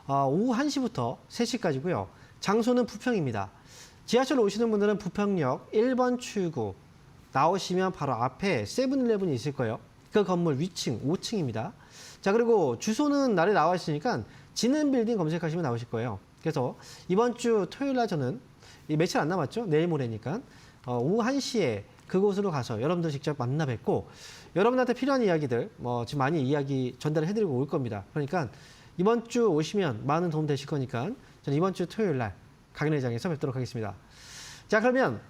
오후 1시부터 3시까지고요. 장소는 부평입니다. 지하철로 오시는 분들은 부평역 1번 출구 나오시면 바로 앞에 세븐일레븐이 있을 거예요. 그 건물 위층 5층입니다. 자, 그리고 주소는 아래에 나와 있으니까 진흥빌딩 검색하시면 나오실 거예요. 그래서 이번 주 토요일 날 저는 며칠 안 남았죠? 내일 모레니까 오후 1시에 그곳으로 가서 여러분들 직접 만나 뵙고 여러분한테 필요한 이야기들 지금 많이 이야기 전달을 해드리고 올 겁니다. 그러니까 이번 주 오시면 많은 도움 되실 거니까 저는 이번 주 토요일 날 강연회장에서 뵙도록 하겠습니다. 자, 그러면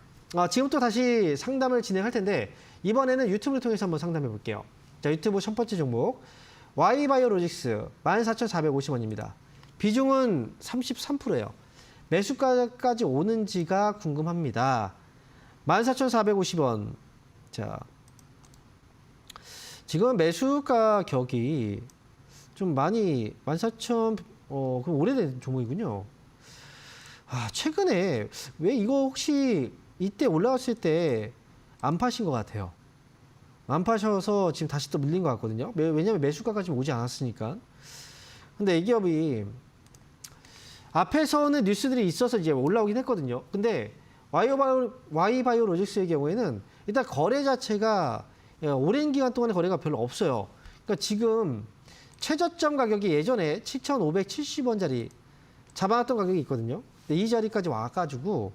지금부터 다시 상담을 진행할 텐데 이번에는 유튜브를 통해서 한번 상담해 볼게요. 자, 유튜브 첫 번째 종목 Y바이오로직스 14,450원입니다. 비중은 33%예요. 매수가까지 오는지가 궁금합니다. 14,450원. 자, 지금 매수 가격이 좀 많이 14,000 그럼 오래된 종목이군요. 최근에 왜 이거 혹시 이때 올라왔을 때 안 파신 것 같아요. 안 파셔서 지금 다시 또 밀린 것 같거든요. 왜냐하면 매수가까지 오지 않았으니까. 근데 이 기업이 앞에서는 뉴스들이 있어서 이제 올라오긴 했거든요. 근데 Y바이오로직스의 경우에는 일단 거래 자체가 오랜 기간 동안에 거래가 별로 없어요. 그러니까 지금 최저점 가격이 예전에 7,570원짜리 잡아놨던 가격이 있거든요. 근데 이 자리까지 와가지고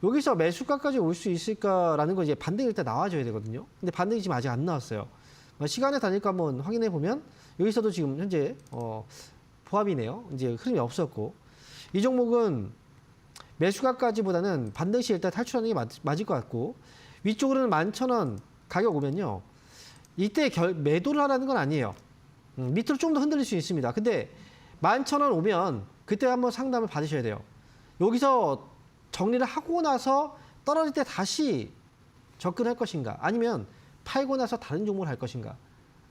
여기서 매수가까지 올 수 있을까라는 거 이제 반등이 일단 나와줘야 되거든요. 근데 반등이 지금 아직 안 나왔어요. 시간에 다니까 한번 확인해 보면 여기서도 지금 현재 보합이네요. 이제 흐름이 없었고 이 종목은 매수가까지보다는 반등 시 일단 탈출하는 게 맞을 것 같고 위쪽으로는 11,000원 가격 오면요. 이때 매도를 하라는 건 아니에요. 밑으로 좀 더 흔들릴 수 있습니다. 근데 11,000원 오면 그때 한번 상담을 받으셔야 돼요. 여기서 정리를 하고 나서 떨어질 때 다시 접근할 것인가 아니면 팔고 나서 다른 종목을 할 것인가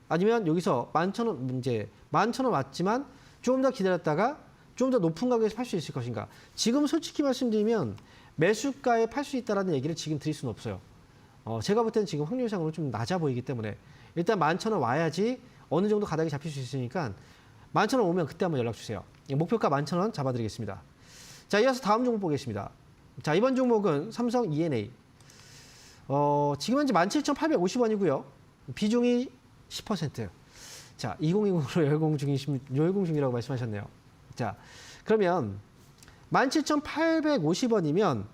아니면 여기서 11,000원 이제 11,000원 왔지만 좀 더 기다렸다가 좀 더 높은 가격에서 팔 수 있을 것인가. 지금 솔직히 말씀드리면 매수가에 팔 수 있다는 얘기를 지금 드릴 수는 없어요. 제가 볼 때는 지금 확률상으로 좀 낮아 보이기 때문에 일단 11,000원 와야지 어느 정도 가닥이 잡힐 수 있으니까 11,000원 오면 그때 한번 연락 주세요. 목표가 11,000원 잡아드리겠습니다. 자, 이어서 다음 종목 보겠습니다. 자, 이번 종목은 삼성 E&A. 지금 현재 17,850원이고요. 비중이 10%. 자, 2020으로 열공 중이라고 말씀하셨네요. 자, 그러면 17,850원이면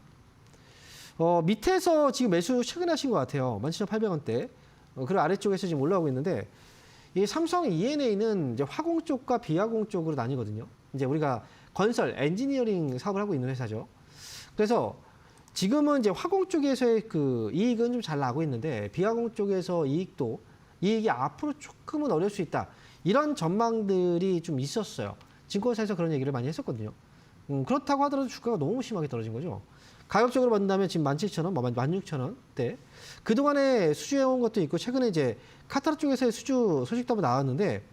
밑에서 지금 매수 최근에 하신 것 같아요. 17,800원대. 그리고 아래쪽에서 지금 올라오고 있는데 이 삼성 E&A는 이제 화공 쪽과 비화공 쪽으로 나뉘거든요. 이제 우리가 건설, 엔지니어링 사업을 하고 있는 회사죠. 그래서 지금은 이제 화공 쪽에서의 그 이익은 좀 잘 나고 있는데 비화공 쪽에서 이익이 앞으로 조금은 어려울 수 있다. 이런 전망들이 좀 있었어요. 증권사에서 그런 얘기를 많이 했었거든요. 그렇다고 하더라도 주가가 너무 심하게 떨어진 거죠. 가격적으로 본다면 지금 17,000원, 16,000원대. 그동안에 수주해온 것도 있고 최근에 이제 카타르 쪽에서의 수주 소식도 한번 나왔는데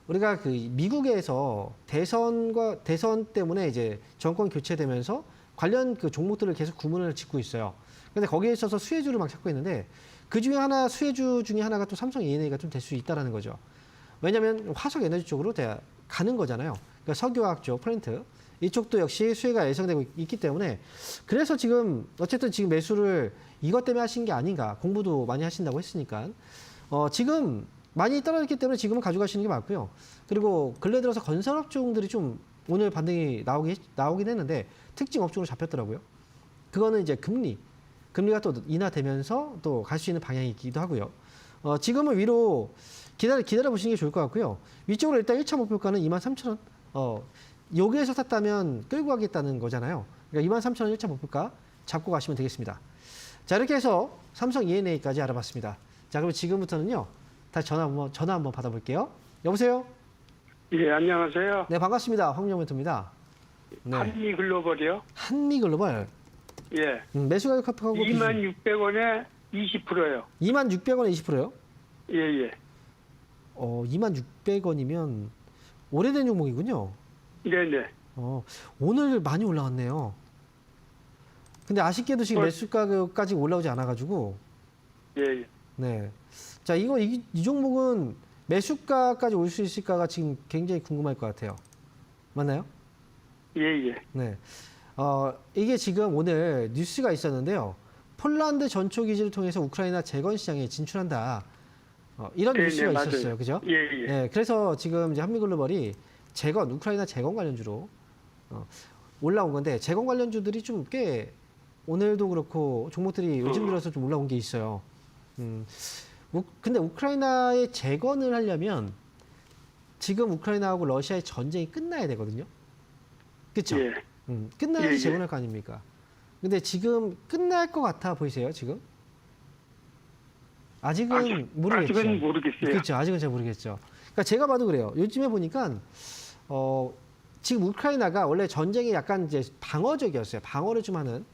우리가 그 미국에서 대선 때문에 이제 정권 교체되면서 관련 그 종목들을 계속 구문을 짓고 있어요. 근데 거기에 있어서 수혜주를 막 찾고 있는데 그 중에 하나 수혜주 중에 하나가 또 삼성 E&A가 좀 될 수 있다라는 거죠. 왜냐하면 화석 에너지 쪽으로 가는 거잖아요. 그러니까 석유화학 쪽, 플랜트 이쪽도 역시 수혜가 예상되고 있기 때문에 그래서 지금 어쨌든 지금 매수를 이것 때문에 하신 게 아닌가, 공부도 많이 하신다고 했으니까 지금 많이 떨어졌기 때문에 지금은 가져가시는 게 맞고요. 그리고 근래 들어서 건설업종들이 좀 오늘 반등이 나오긴 했는데 특징 업종으로 잡혔더라고요. 그거는 이제 금리가 또 인하되면서 또 갈 수 있는 방향이기도 하고요. 지금은 위로 기다려 보시는 게 좋을 것 같고요. 위쪽으로 일단 1차 목표가는 23,000원. 여기에서 샀다면 끌고 가겠다는 거잖아요. 그러니까 23,000원 1차 목표가 잡고 가시면 되겠습니다. 자, 이렇게 해서 삼성 E&A까지 알아봤습니다. 자, 그럼 지금부터는요. 다시 전화 한번 받아볼게요. 여보세요? 예, 안녕하세요. 네, 반갑습니다. 황영명 멘토입니다. 네. 한미글로벌이요? 한미글로벌. 예. 매수 가격하고 26,000원에 20%요. 26,000원에 20%요? 예, 예. 26,000원이면 오래된 종목이군요. 네네. 오늘 많이 올라왔네요. 근데 아쉽게도 지금 매수 가격까지 올라오지 않아가지고. 예, 예. 네. 자, 이 종목은 매수가까지 올 수 있을까가 지금 굉장히 궁금할 것 같아요. 맞나요? 예, 예. 네. 이게 지금 오늘 뉴스가 있었는데요. 폴란드 전초 기지를 통해서 우크라이나 재건 시장에 진출한다. 이런 네, 뉴스가 네, 있었어요. 맞아요. 그죠? 예, 예. 네. 그래서 지금 이제 한미글로벌이 우크라이나 재건 관련주로 올라온 건데 재건 관련주들이 좀 꽤 오늘도 그렇고 종목들이 요즘 들어서 좀 올라온 게 있어요. 근데 우크라이나의 재건을 하려면 지금 우크라이나하고 러시아의 전쟁이 끝나야 되거든요. 그렇죠? 예. 끝나야지 예, 예. 재건할 거 아닙니까? 근데 지금 끝날 것 같아 보이세요, 지금? 아직은 모르겠죠. 아직은 모르겠어요. 그렇죠. 아직은 잘 모르겠죠. 그러니까 제가 봐도 그래요. 요즘에 보니까 지금 우크라이나가 원래 전쟁이 약간 이제 방어적이었어요. 방어를 좀 하는.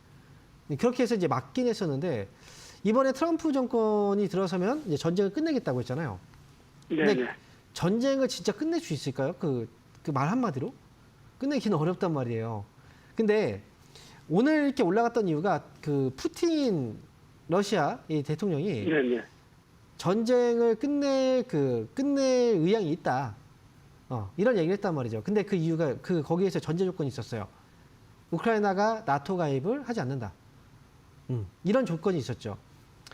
그렇게 해서 이제 막긴 했었는데 이번에 트럼프 정권이 들어서면 이제 전쟁을 끝내겠다고 했잖아요. 근데 네네. 전쟁을 진짜 끝낼 수 있을까요? 그 말 한마디로? 끝내기는 어렵단 말이에요. 근데 오늘 이렇게 올라갔던 이유가 그 푸틴 러시아 이 대통령이 네네. 전쟁을 끝낼 의향이 있다. 이런 얘기를 했단 말이죠. 근데 그 이유가 거기에서 전제 조건이 있었어요. 우크라이나가 나토 가입을 하지 않는다. 이런 조건이 있었죠.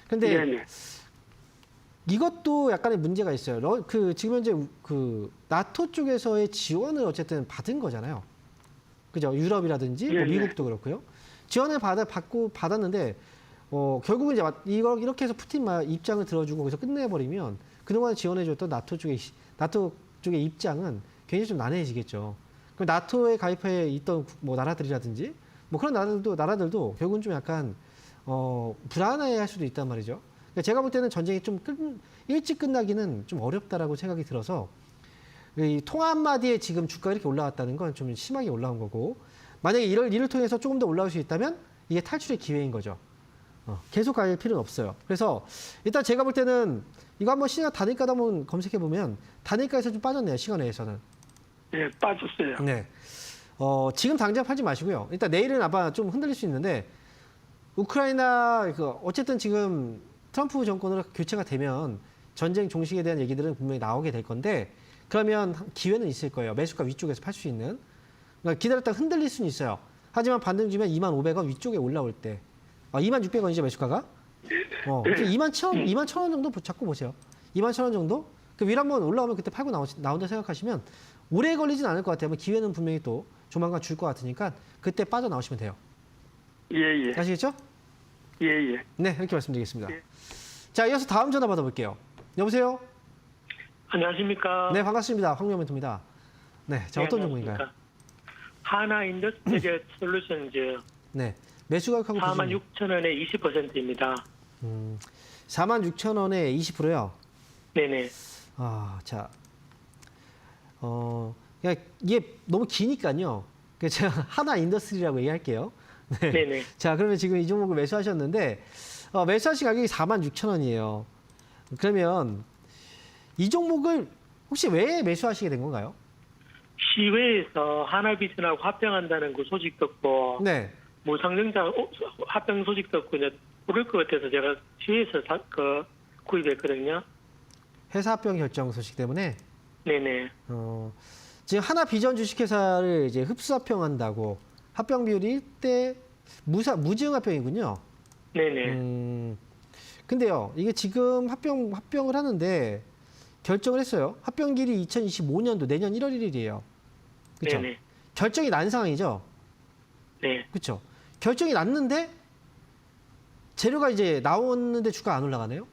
근데 네네. 이것도 약간의 문제가 있어요. 지금 현재 나토 쪽에서의 지원을 어쨌든 받은 거잖아요. 그죠? 유럽이라든지 뭐 네네. 미국도 그렇고요. 지원을 받았는데 결국은 이제 이렇게 해서 푸틴 입장을 들어주고 거기서 끝내버리면 그동안 지원해줬던 나토 쪽의 입장은 굉장히 좀 난해해지겠죠. 그럼 나토에 가입해 있던 뭐 나라들이라든지 뭐 그런 나라들도 결국은 좀 약간 불안해할 수도 있단 말이죠. 그러니까 제가 볼 때는 전쟁이 좀 일찍 끝나기는 좀 어렵다라고 생각이 들어서 이 통화 한마디에 지금 주가가 이렇게 올라왔다는 건 좀 심하게 올라온 거고 만약에 이를 통해서 조금 더 올라올 수 있다면 이게 탈출의 기회인 거죠. 계속 갈 필요는 없어요. 그래서 일단 제가 볼 때는 이거 한번 시간 단일가도 한번 검색해 보면 단일가에서 좀 빠졌네요. 시간 내에서는. 예, 빠졌어요. 네. 지금 당장 팔지 마시고요. 일단 내일은 아마 좀 흔들릴 수 있는데 우크라이나 어쨌든 지금 트럼프 정권으로 교체가 되면 전쟁 종식에 대한 얘기들은 분명히 나오게 될 건데 그러면 기회는 있을 거예요. 매수가 위쪽에서 팔 수 있는. 그러니까 기다렸다가 흔들릴 수는 있어요. 하지만 반등 주면 25,000원 위쪽에 올라올 때 26,000원이죠 매수가가? 21,000원 정도 잡고 보세요. 21,000원 정도? 그 위로 한번 올라오면 그때 팔고 나온다 생각하시면 오래 걸리진 않을 것 같아요. 기회는 분명히 또 조만간 줄 것 같으니까 그때 빠져나오시면 돼요. 예, 예. 아시겠죠? 예, 예. 네, 이렇게 말씀드리겠습니다. 예. 자, 이어서 다음 전화 받아볼게요. 여보세요? 안녕하십니까. 네, 반갑습니다. 황명 멘토입니다. 네, 자, 어떤 종목인가요? 하나 인더스트리얼 솔루션즈 네, 매수 가격하고 46,000원에 20%입니다. 46,000원에 20%요? 네네. 자, 그냥 이게 너무 기니까요. 제가 하나 인더스트리라고 얘기할게요. 네. 네네. 자, 그러면 지금 이 종목을 매수하셨는데 매수하신 가격이 46,000원이에요. 그러면 이 종목을 혹시 왜 매수하시게 된 건가요? 시외에서 하나비전하고 합병한다는 그 소식 듣고 네. 무상증자 합병 소식 듣고 이제 오를 것 같아서 제가 시외에서 구입했거든요. 회사 합병 결정 소식 때문에 네네. 지금 하나 비전 주식회사를 이제 흡수 합병한다고 합병 비율이 1대 무증 합병이군요. 네네. 근데요, 이게 지금 합병을 하는데 결정을 했어요. 합병일이 2025년도 내년 1월 1일이에요. 그렇죠? 네네. 결정이 난 상황이죠. 네. 그렇죠? 결정이 났는데 재료가 이제 나왔는데 주가 안 올라가네요.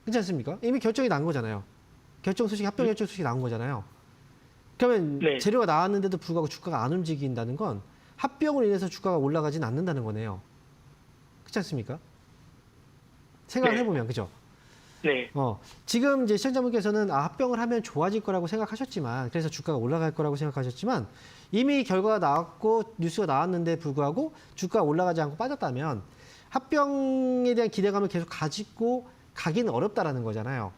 그렇지 않습니까? 이미 결정이 난 거잖아요. 합병 결정 소식이 나온 거잖아요. 그러면 네. 재료가 나왔는데도 불구하고 주가가 안 움직인다는 건 합병으로 인해서 주가가 올라가진 않는다는 거네요. 그렇지 않습니까? 생각을 네. 해보면 그죠? 네. 지금 이제 시청자분께서는 합병을 하면 좋아질 거라고 생각하셨지만, 그래서 주가가 올라갈 거라고 생각하셨지만, 이미 결과가 나왔고 뉴스가 나왔는데 불구하고 주가가 올라가지 않고 빠졌다면 합병에 대한 기대감을 계속 가지고 가기는 어렵다라는 거잖아요.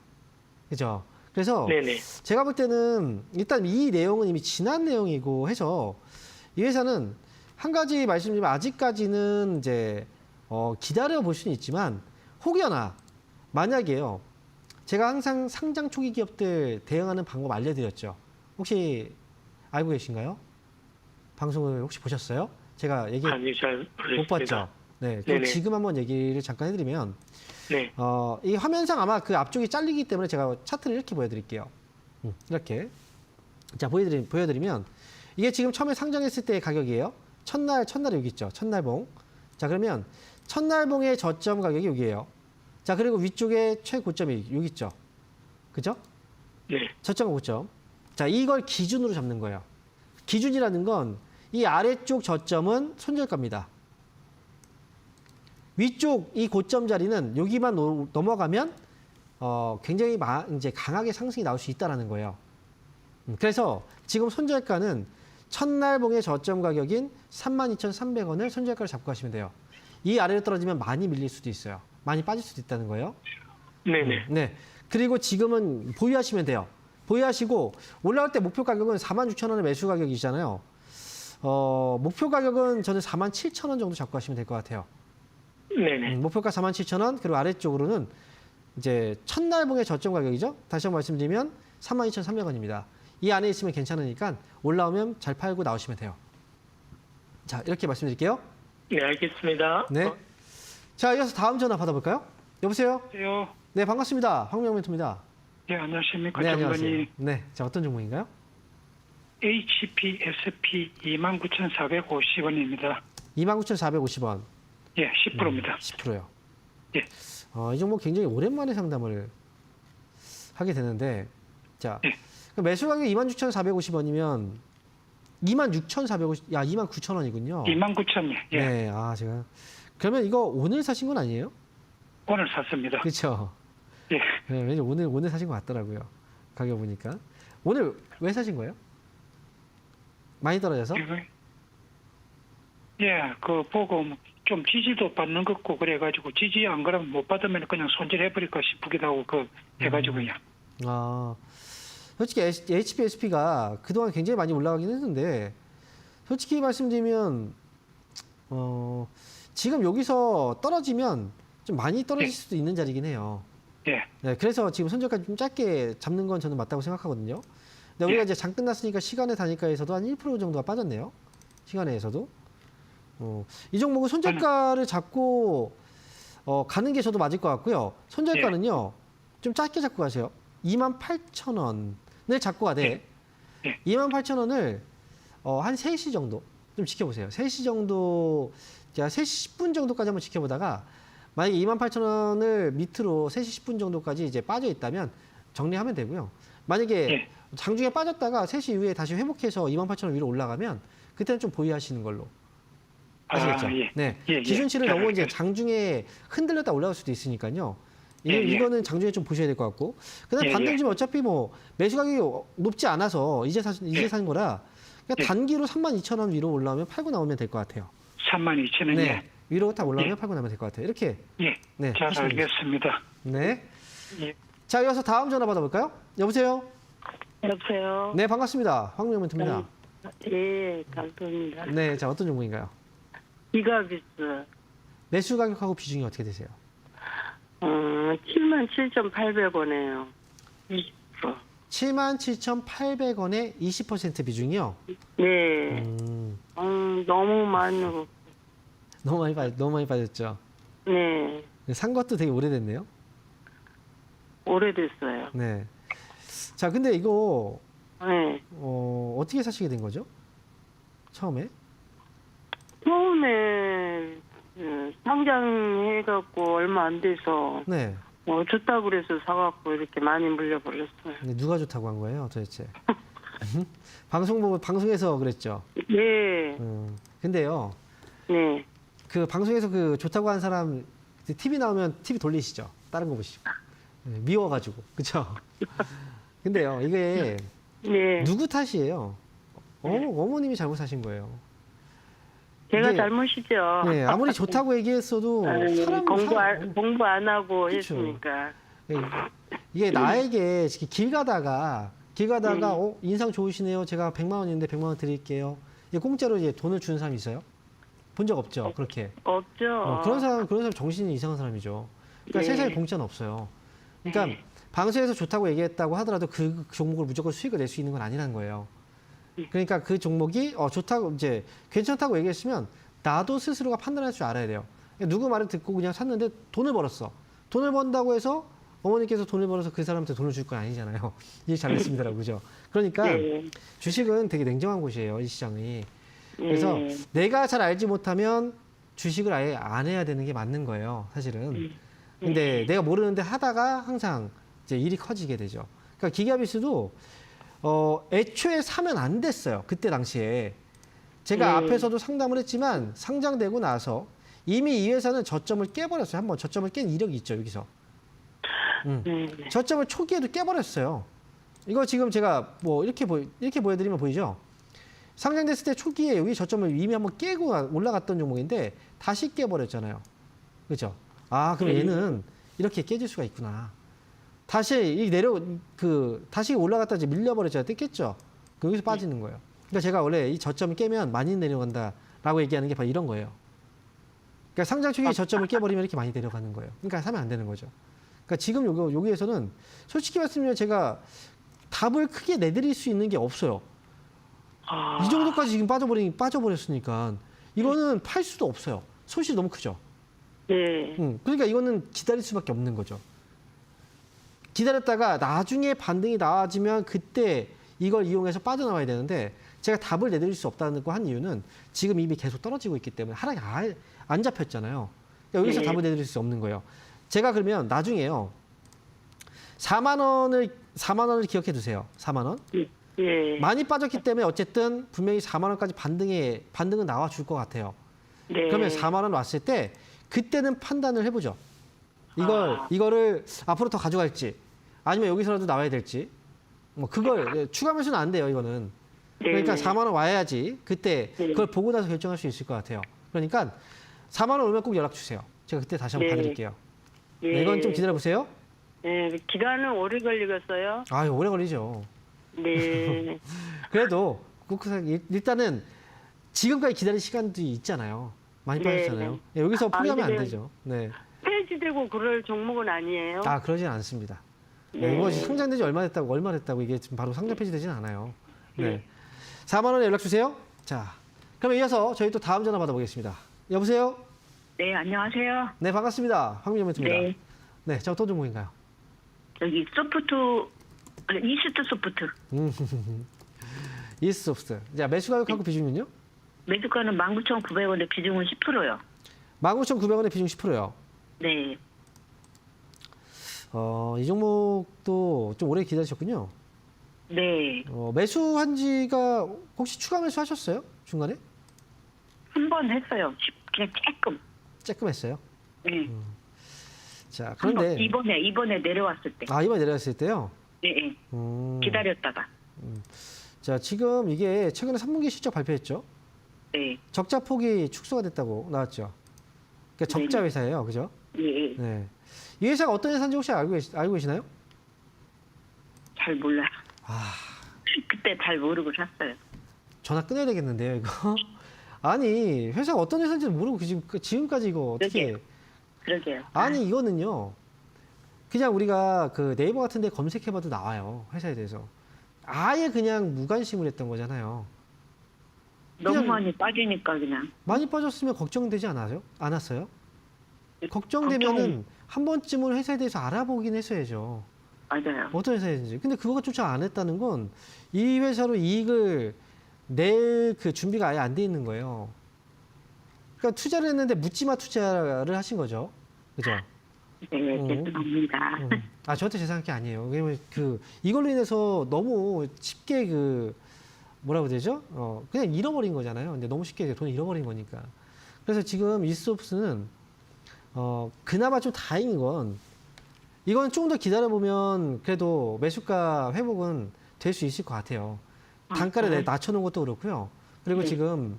그죠? 그래서 네네. 제가 볼 때는 일단 이 내용은 이미 지난 내용이고 해서 이 회사는 한 가지 말씀드리면 아직까지는 이제 기다려 볼 수는 있지만 혹여나 만약에요. 제가 항상 상장 초기 기업들 대응하는 방법 알려드렸죠. 혹시 알고 계신가요? 방송을 혹시 보셨어요? 제가 아니 잘 못 모르겠습니다. 봤죠. 네, 네네. 지금 한번 얘기를 잠깐 해드리면 네. 이 화면상 아마 그 앞쪽이 잘리기 때문에 제가 차트를 이렇게 보여드릴게요. 이렇게 자 보여드리면 이게 지금 처음에 상장했을 때의 가격이에요. 첫날에 여기 있죠. 첫날봉. 자 그러면 첫날봉의 저점 가격이 여기예요. 자 그리고 위쪽에 최고점이 여기 있죠. 그죠? 네. 저점 고점. 자 이걸 기준으로 잡는 거예요. 기준이라는 건 이 아래쪽 저점은 손절가입니다. 위쪽 이 고점 자리는 여기만 넘어가면 굉장히 이제 강하게 상승이 나올 수 있다라는 거예요. 그래서 지금 손절가는 첫날봉의 저점 가격인 32,300원을 손절가를 잡고 가시면 돼요. 이 아래로 떨어지면 많이 밀릴 수도 있어요. 많이 빠질 수도 있다는 거예요. 네네. 네. 그리고 지금은 보유하시면 돼요. 보유하시고 올라갈 때 목표 가격은 46,000원의 매수 가격이잖아요. 목표 가격은 저는 47,000원 정도 잡고 가시면 될 것 같아요. 네네. 목표가 47,000원, 그리고 아래쪽으로는 이제 첫날봉의 저점 가격이죠. 다시 한번 말씀드리면 32,300원입니다. 이 안에 있으면 괜찮으니까 올라오면 잘 팔고 나오시면 돼요. 자, 이렇게 말씀드릴게요. 네, 알겠습니다. 네. 자, 이어서 다음 전화 받아볼까요? 여보세요? 안녕하세요. 네, 반갑습니다. 황명 멘토입니다. 네, 안녕하십니까. 네, 정건이 안녕하세요. 네, 자, 어떤 종목인가요? HPSP 29,450원입니다. 29,450원. 예, 10%입니다. 10%요. 예. 이 종목 굉장히 오랜만에 상담을 하게 되는데, 자, 예. 그럼 매수 가격이 26,450원이면 26,450, 29,000원이군요. 29,000원. 예. 네, 제가 그러면 이거 오늘 사신 건 아니에요? 오늘 샀습니다. 그렇죠. 예. 네, 왠지 오늘 사신 것 같더라고요. 가격 보니까. 오늘 왜 사신 거예요? 많이 떨어져서? 예, 그 보고 좀 지지도 받는 것 같고 그래가지고 지지 안 그러면 못 받으면 그냥 손질해버릴까 싶기도 하고 해가지고요. 솔직히 HPSP가 그동안 굉장히 많이 올라가긴 했는데 솔직히 말씀드리면 지금 여기서 떨어지면 좀 많이 떨어질 수도 있는 자리긴 해요. 예. 네, 그래서 지금 손절까지 좀 짧게 잡는 건 저는 맞다고 생각하거든요. 근데 우리가 이제 장 끝났으니까 시간의 단위가에서도 한 1% 정도가 빠졌네요. 시간에서도. 이 종목은 손절가를 잡고 가는 게 저도 맞을 것 같고요. 손절가는요. 좀 짧게 잡고 가세요. 28,000원을 잡고 가되 28,000원을 한 3시 정도 좀 지켜보세요. 3시 정도, 제가 3시 10분 정도까지 한번 지켜보다가 만약에 28,000원을 밑으로 3시 10분 정도까지 이제 빠져 있다면 정리하면 되고요. 만약에 장중에 빠졌다가 3시 이후에 다시 회복해서 28,000원 위로 올라가면 그때는 좀 보유하시는 걸로. 아시겠죠? 예. 네. 예. 기준치를 너무 이제 장중에 흔들렸다 올라갈 수도 있으니까요. 이거는 장중에 좀 보셔야 될 것 같고. 그다음 반등지면 어차피 뭐 매수 가격이 높지 않아서 이제 산 거라 그냥 단기로 32,000원 위로 올라오면 팔고 나오면 될 것 같아요. 32,000원. 네. 위로 딱 올라오면 팔고 나면 될 것 같아요. 이렇게. 예. 네. 잘 하시면 되죠. 알겠습니다. 네. 예. 자, 이어서 다음 전화 받아볼까요? 여보세요? 여보세요. 네, 반갑습니다. 황명멘트입니다. 예, 감사합니다. 네, 자, 어떤 종목인가요? 기가비스 매수 가격하고 비중이 어떻게 되세요? 77,800원이에요. 20%. 77,800원에 20% 비중이요? 네. 너무 많이 너무 많이 빠졌죠? 네. 산 것도 되게 오래됐네요? 오래됐어요. 네. 자, 근데 이거, 네. 어떻게 사시게 된 거죠? 처음에? 처음에 상장해갖고 얼마 안 돼서 네. 좋다고 그래서 사갖고 이렇게 많이 물려버렸어요. 근데 누가 좋다고 한 거예요, 도대체? 방송에서 그랬죠? 네. 근데요, 네. 그 방송에서 그 좋다고 한 사람, TV 나오면 TV 돌리시죠? 다른 거 보시고. 네, 미워가지고. 그쵸? 근데요, 이게 네. 누구 탓이에요? 어머님이 잘못하신 거예요. 제가 이게, 잘못이죠. 네, 아무리 좋다고 얘기했어도 사람 공부 안 하고 그쵸. 했으니까. 이게 나에게 길 가다가 인상 좋으시네요. 제가 100만 원인데 100만 원 드릴게요. 이게 공짜로 이제 돈을 주는 사람이 있어요? 본 적 없죠. 그렇게. 없죠. 그런 사람 정신이 이상한 사람이죠. 그러니까 네. 세상에 공짜는 없어요. 그러니까 방송에서 좋다고 얘기했다고 하더라도 그 종목을 무조건 수익을 낼 수 있는 건 아니라는 거예요. 그러니까 그 종목이 좋다고 이제 괜찮다고 얘기했으면 나도 스스로가 판단할 줄 알아야 돼요. 누구 말을 듣고 그냥 샀는데 돈을 벌었어. 돈을 번다고 해서 어머니께서 돈을 벌어서 그 사람한테 돈을 줄 건 아니잖아요. 이해 잘했습니다라고 그죠? 그러니까 네. 주식은 되게 냉정한 곳이에요. 이 시장이. 그래서 내가 잘 알지 못하면 주식을 아예 안 해야 되는 게 맞는 거예요. 사실은. 근데 내가 모르는데 하다가 항상 이제 일이 커지게 되죠. 그러니까 기가비스도 애초에 사면 안 됐어요. 그때 당시에. 제가 앞에서도 상담을 했지만 상장되고 나서 이미 이 회사는 저점을 깨버렸어요. 한번 저점을 깬 이력이 있죠, 여기서. 저점을 초기에도 깨버렸어요. 이거 지금 제가 뭐 이렇게 보여드리면 보이죠? 상장됐을 때 초기에 여기 저점을 이미 한번 깨고 올라갔던 종목인데 다시 깨버렸잖아요. 그렇죠? 아, 그럼 얘는 이렇게 깨질 수가 있구나. 다시 다시 올라갔다 이제 밀려버렸잖아요. 뜯겠죠? 여기서 빠지는 거예요. 그러니까 제가 원래 이 저점을 깨면 많이 내려간다라고 얘기하는 게 바로 이런 거예요. 그러니까 상장 초기 저점을 깨버리면 이렇게 많이 내려가는 거예요. 그러니까 사면 안 되는 거죠. 그러니까 지금 여기에서는 솔직히 말씀드리면 제가 답을 크게 내드릴 수 있는 게 없어요. 이 정도까지 지금 빠져버렸으니까 이거는 팔 수도 없어요. 손실이 너무 크죠. 네. 그러니까 이거는 기다릴 수밖에 없는 거죠. 기다렸다가 나중에 반등이 나아지면 그때 이걸 이용해서 빠져나와야 되는데 제가 답을 내드릴 수 없다고 한 이유는 지금 이미 계속 떨어지고 있기 때문에 하락이 안 잡혔잖아요. 그러니까 여기서 답을 내드릴 수 없는 거예요. 제가 그러면 나중에요. 4만 원을 기억해 두세요. 4만 원. 예. 많이 빠졌기 때문에 어쨌든 분명히 4만 원까지 반등은 나와 줄 것 같아요. 네. 그러면 4만 원 왔을 때 그때는 판단을 해보죠. 이거를 앞으로 더 가져갈지 아니면 여기서라도 나와야 될지 뭐 그걸 추가 매수는 안 돼요. 이거는. 그러니까 4만 원 와야지 그때 그걸 보고 나서 결정할 수 있을 것 같아요. 그러니까 4만 원 오면 꼭 연락 주세요. 제가 그때 다시 한번 봐드릴게요. 네, 이건 좀 기다려보세요. 네, 기간은 오래 걸리겠어요? 아유, 오래 걸리죠. 네. 그래도 일단은 지금까지 기다릴 시간도 있잖아요. 많이 네. 빠졌잖아요. 네, 여기서 포기하면 안 근데 되죠. 네. 폐지되고 그럴 종목은 아니에요? 그러진 않습니다. 네, 이거 상장된 지 얼마 됐다고 이게 지금 바로 상장 폐지되지는 않아요. 네. 4만 원에 연락 주세요. 자, 그럼 이어서 저희 또 다음 전화 받아보겠습니다. 여보세요? 네, 안녕하세요. 네, 반갑습니다. 황민영입니다. 네. 네, 자, 어떤 종목인가요? 여기 이스트 소프트. 이스소프트. 자, 매수 가격하고 비중은요? 매수가는 19,900원에 비중은 10%요. 19,900원에 비중 10%요. 네. 이 종목도 좀 오래 기다리셨군요. 네. 매수한 지가 혹시 추가 매수 하셨어요? 중간에? 한 번 했어요. 그냥 조금 했어요. 네. 자, 그런데 이번에 내려왔을 때. 이번에 내려왔을 때요? 네. 기다렸다가. 자, 지금 이게 최근에 3분기 실적 발표했죠? 네. 적자 폭이 축소가 됐다고 나왔죠. 그러니까 적자 회사예요, 그죠? 예. 네. 이 회사가 어떤 회사인지 혹시 알고 계시나요? 잘 몰라요. 아, 그때 잘 모르고 샀어요. 전화 끊어야 되겠는데요, 이거. 아니, 회사가 어떤 회사인지 모르고 지금까지 이거 어떻게. 그러게요. 아니, 이거는요. 그냥 우리가 그 네이버 같은 데 검색해봐도 나와요, 회사에 대해서. 아예 그냥 무관심을 했던 거잖아요. 너무 그냥 많이 빠지니까 그냥. 많이 빠졌으면 걱정되지 않았어요? 걱정되면은 한 번쯤은 회사에 대해서 알아보긴 했어야죠. 맞아요. 어떤 회사인지. 근데 그거조차 안 했다는 건 이 회사로 이익을 낼 그 준비가 아예 안 돼 있는 거예요. 그러니까 투자를 했는데 묻지마 투자를 하신 거죠. 그죠? 네, 죄송합니다. 아, 저한테 죄송한 게 아니에요. 왜냐면 이걸로 인해서 너무 쉽게 뭐라고 해야 되죠? 그냥 잃어버린 거잖아요. 근데 너무 쉽게 돈을 잃어버린 거니까. 그래서 지금 이스톱스는 그나마 좀 다행인 건 이건 조금 더 기다려보면 그래도 매수가 회복은 될 수 있을 것 같아요. 단가를 낮춰놓은 것도 그렇고요. 그리고 지금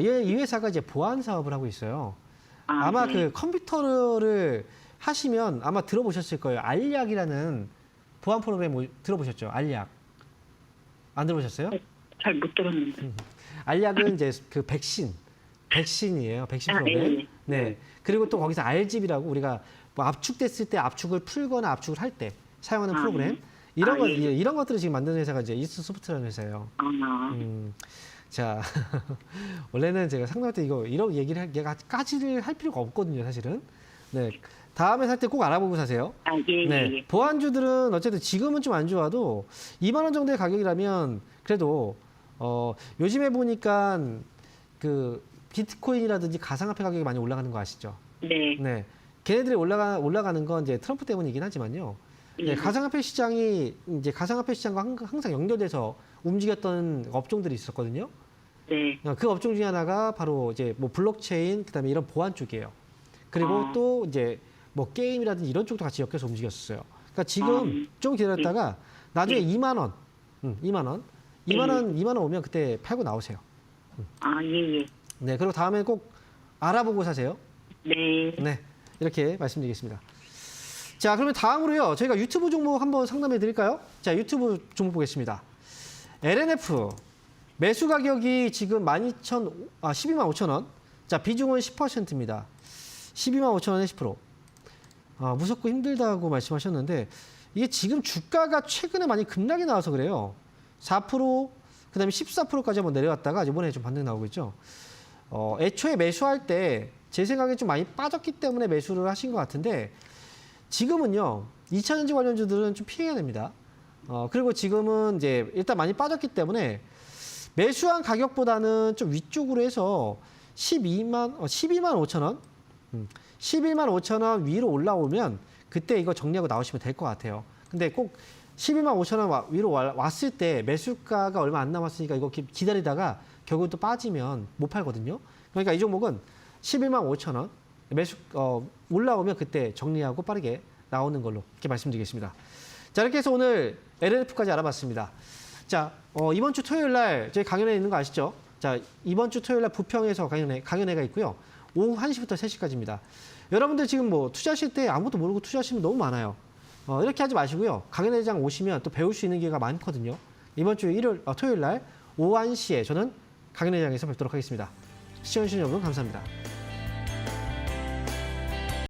이 회사가 이제 보안 사업을 하고 있어요. 아마 네. 그 컴퓨터를 하시면 아마 들어보셨을 거예요. 알약이라는 보안 프로그램 들어보셨죠? 알약. 안 들어보셨어요? 잘 못 들었는데. 알약은 이제 그 백신이에요. 백신 프로그램. 네. 네. 그리고 또 거기서 RGB라고 우리가 뭐 압축됐을 때 압축을 풀거나 압축을 할 때 사용하는 프로그램. 이런 것들을 지금 만드는 회사가 이제 이스소프트라는 회사예요. 자, 원래는 제가 상담할 때 이런 얘기까지를 할 필요가 없거든요, 사실은. 네. 다음에 살 때 꼭 알아보고 사세요. 예, 네. 예. 보안주들은 어쨌든 지금은 좀 안 좋아도 2만 원 정도의 가격이라면 그래도 요즘에 보니까 그 비트코인이라든지 가상화폐 가격이 많이 올라가는 거 아시죠? 네. 네. 걔네들이 올라가는 건 이제 트럼프 때문이긴 하지만요. 네, 가상화폐 시장과 항상 연결돼서 움직였던 업종들이 있었거든요. 네. 그 업종 중에 하나가 바로 이제 뭐 블록체인, 그다음에 이런 보안 쪽이에요. 그리고 또 이제 뭐 게임이라든지 이런 쪽도 같이 엮여서 움직였어요. 그러니까 지금 좀 기다렸다가 나중에 2만 원, 2만 원 오면 그때 팔고 나오세요. 예. 네, 그리고 다음에 꼭 알아보고 사세요. 네. 네, 이렇게 말씀드리겠습니다. 자, 그러면 다음으로요, 저희가 유튜브 종목 한번 상담해 드릴까요? 자, 유튜브 종목 보겠습니다. LNF 매수 가격이 지금 12만 5천 원. 자, 비중은 10%입니다. 12만 5천 원에 10%. 무섭고 힘들다고 말씀하셨는데 이게 지금 주가가 최근에 많이 급락이 나와서 그래요. 4%, 그다음에 14%까지 한번 내려왔다가 이번에 좀 반등 나오고 있죠. 애초에 매수할 때 제 생각에 좀 많이 빠졌기 때문에 매수를 하신 것 같은데 지금은요, 2차전지 관련주들은 좀 피해야 됩니다. 그리고 지금은 이제 일단 많이 빠졌기 때문에 매수한 가격보다는 좀 위쪽으로 해서 12만 5천 원, 11만 5천 원 위로 올라오면 그때 이거 정리하고 나오시면 될 것 같아요. 근데 꼭 12만 5천 원 위로 왔을 때 매수가가 얼마 안 남았으니까 이거 기다리다가 결국 또 빠지면 못 팔거든요. 그러니까 이 종목은 11만 5천 원 매수 올라오면 그때 정리하고 빠르게 나오는 걸로 이렇게 말씀드리겠습니다. 자, 이렇게 해서 오늘 LNF까지 알아봤습니다. 자, 이번 주 토요일 날 저희 강연회 있는 거 아시죠? 자, 이번 주 토요일 날 부평에서 강연회가 있고요. 오후 1시부터 3시까지입니다. 여러분들 지금 뭐 투자하실 때 아무것도 모르고 투자하시면 너무 많아요. 이렇게 하지 마시고요. 강연회장 오시면 또 배울 수 있는 기회가 많거든요. 이번 주 토요일 날 오후 1시에 저는 강연회장에서 뵙도록 하겠습니다. 시청해주신 여러분 감사합니다.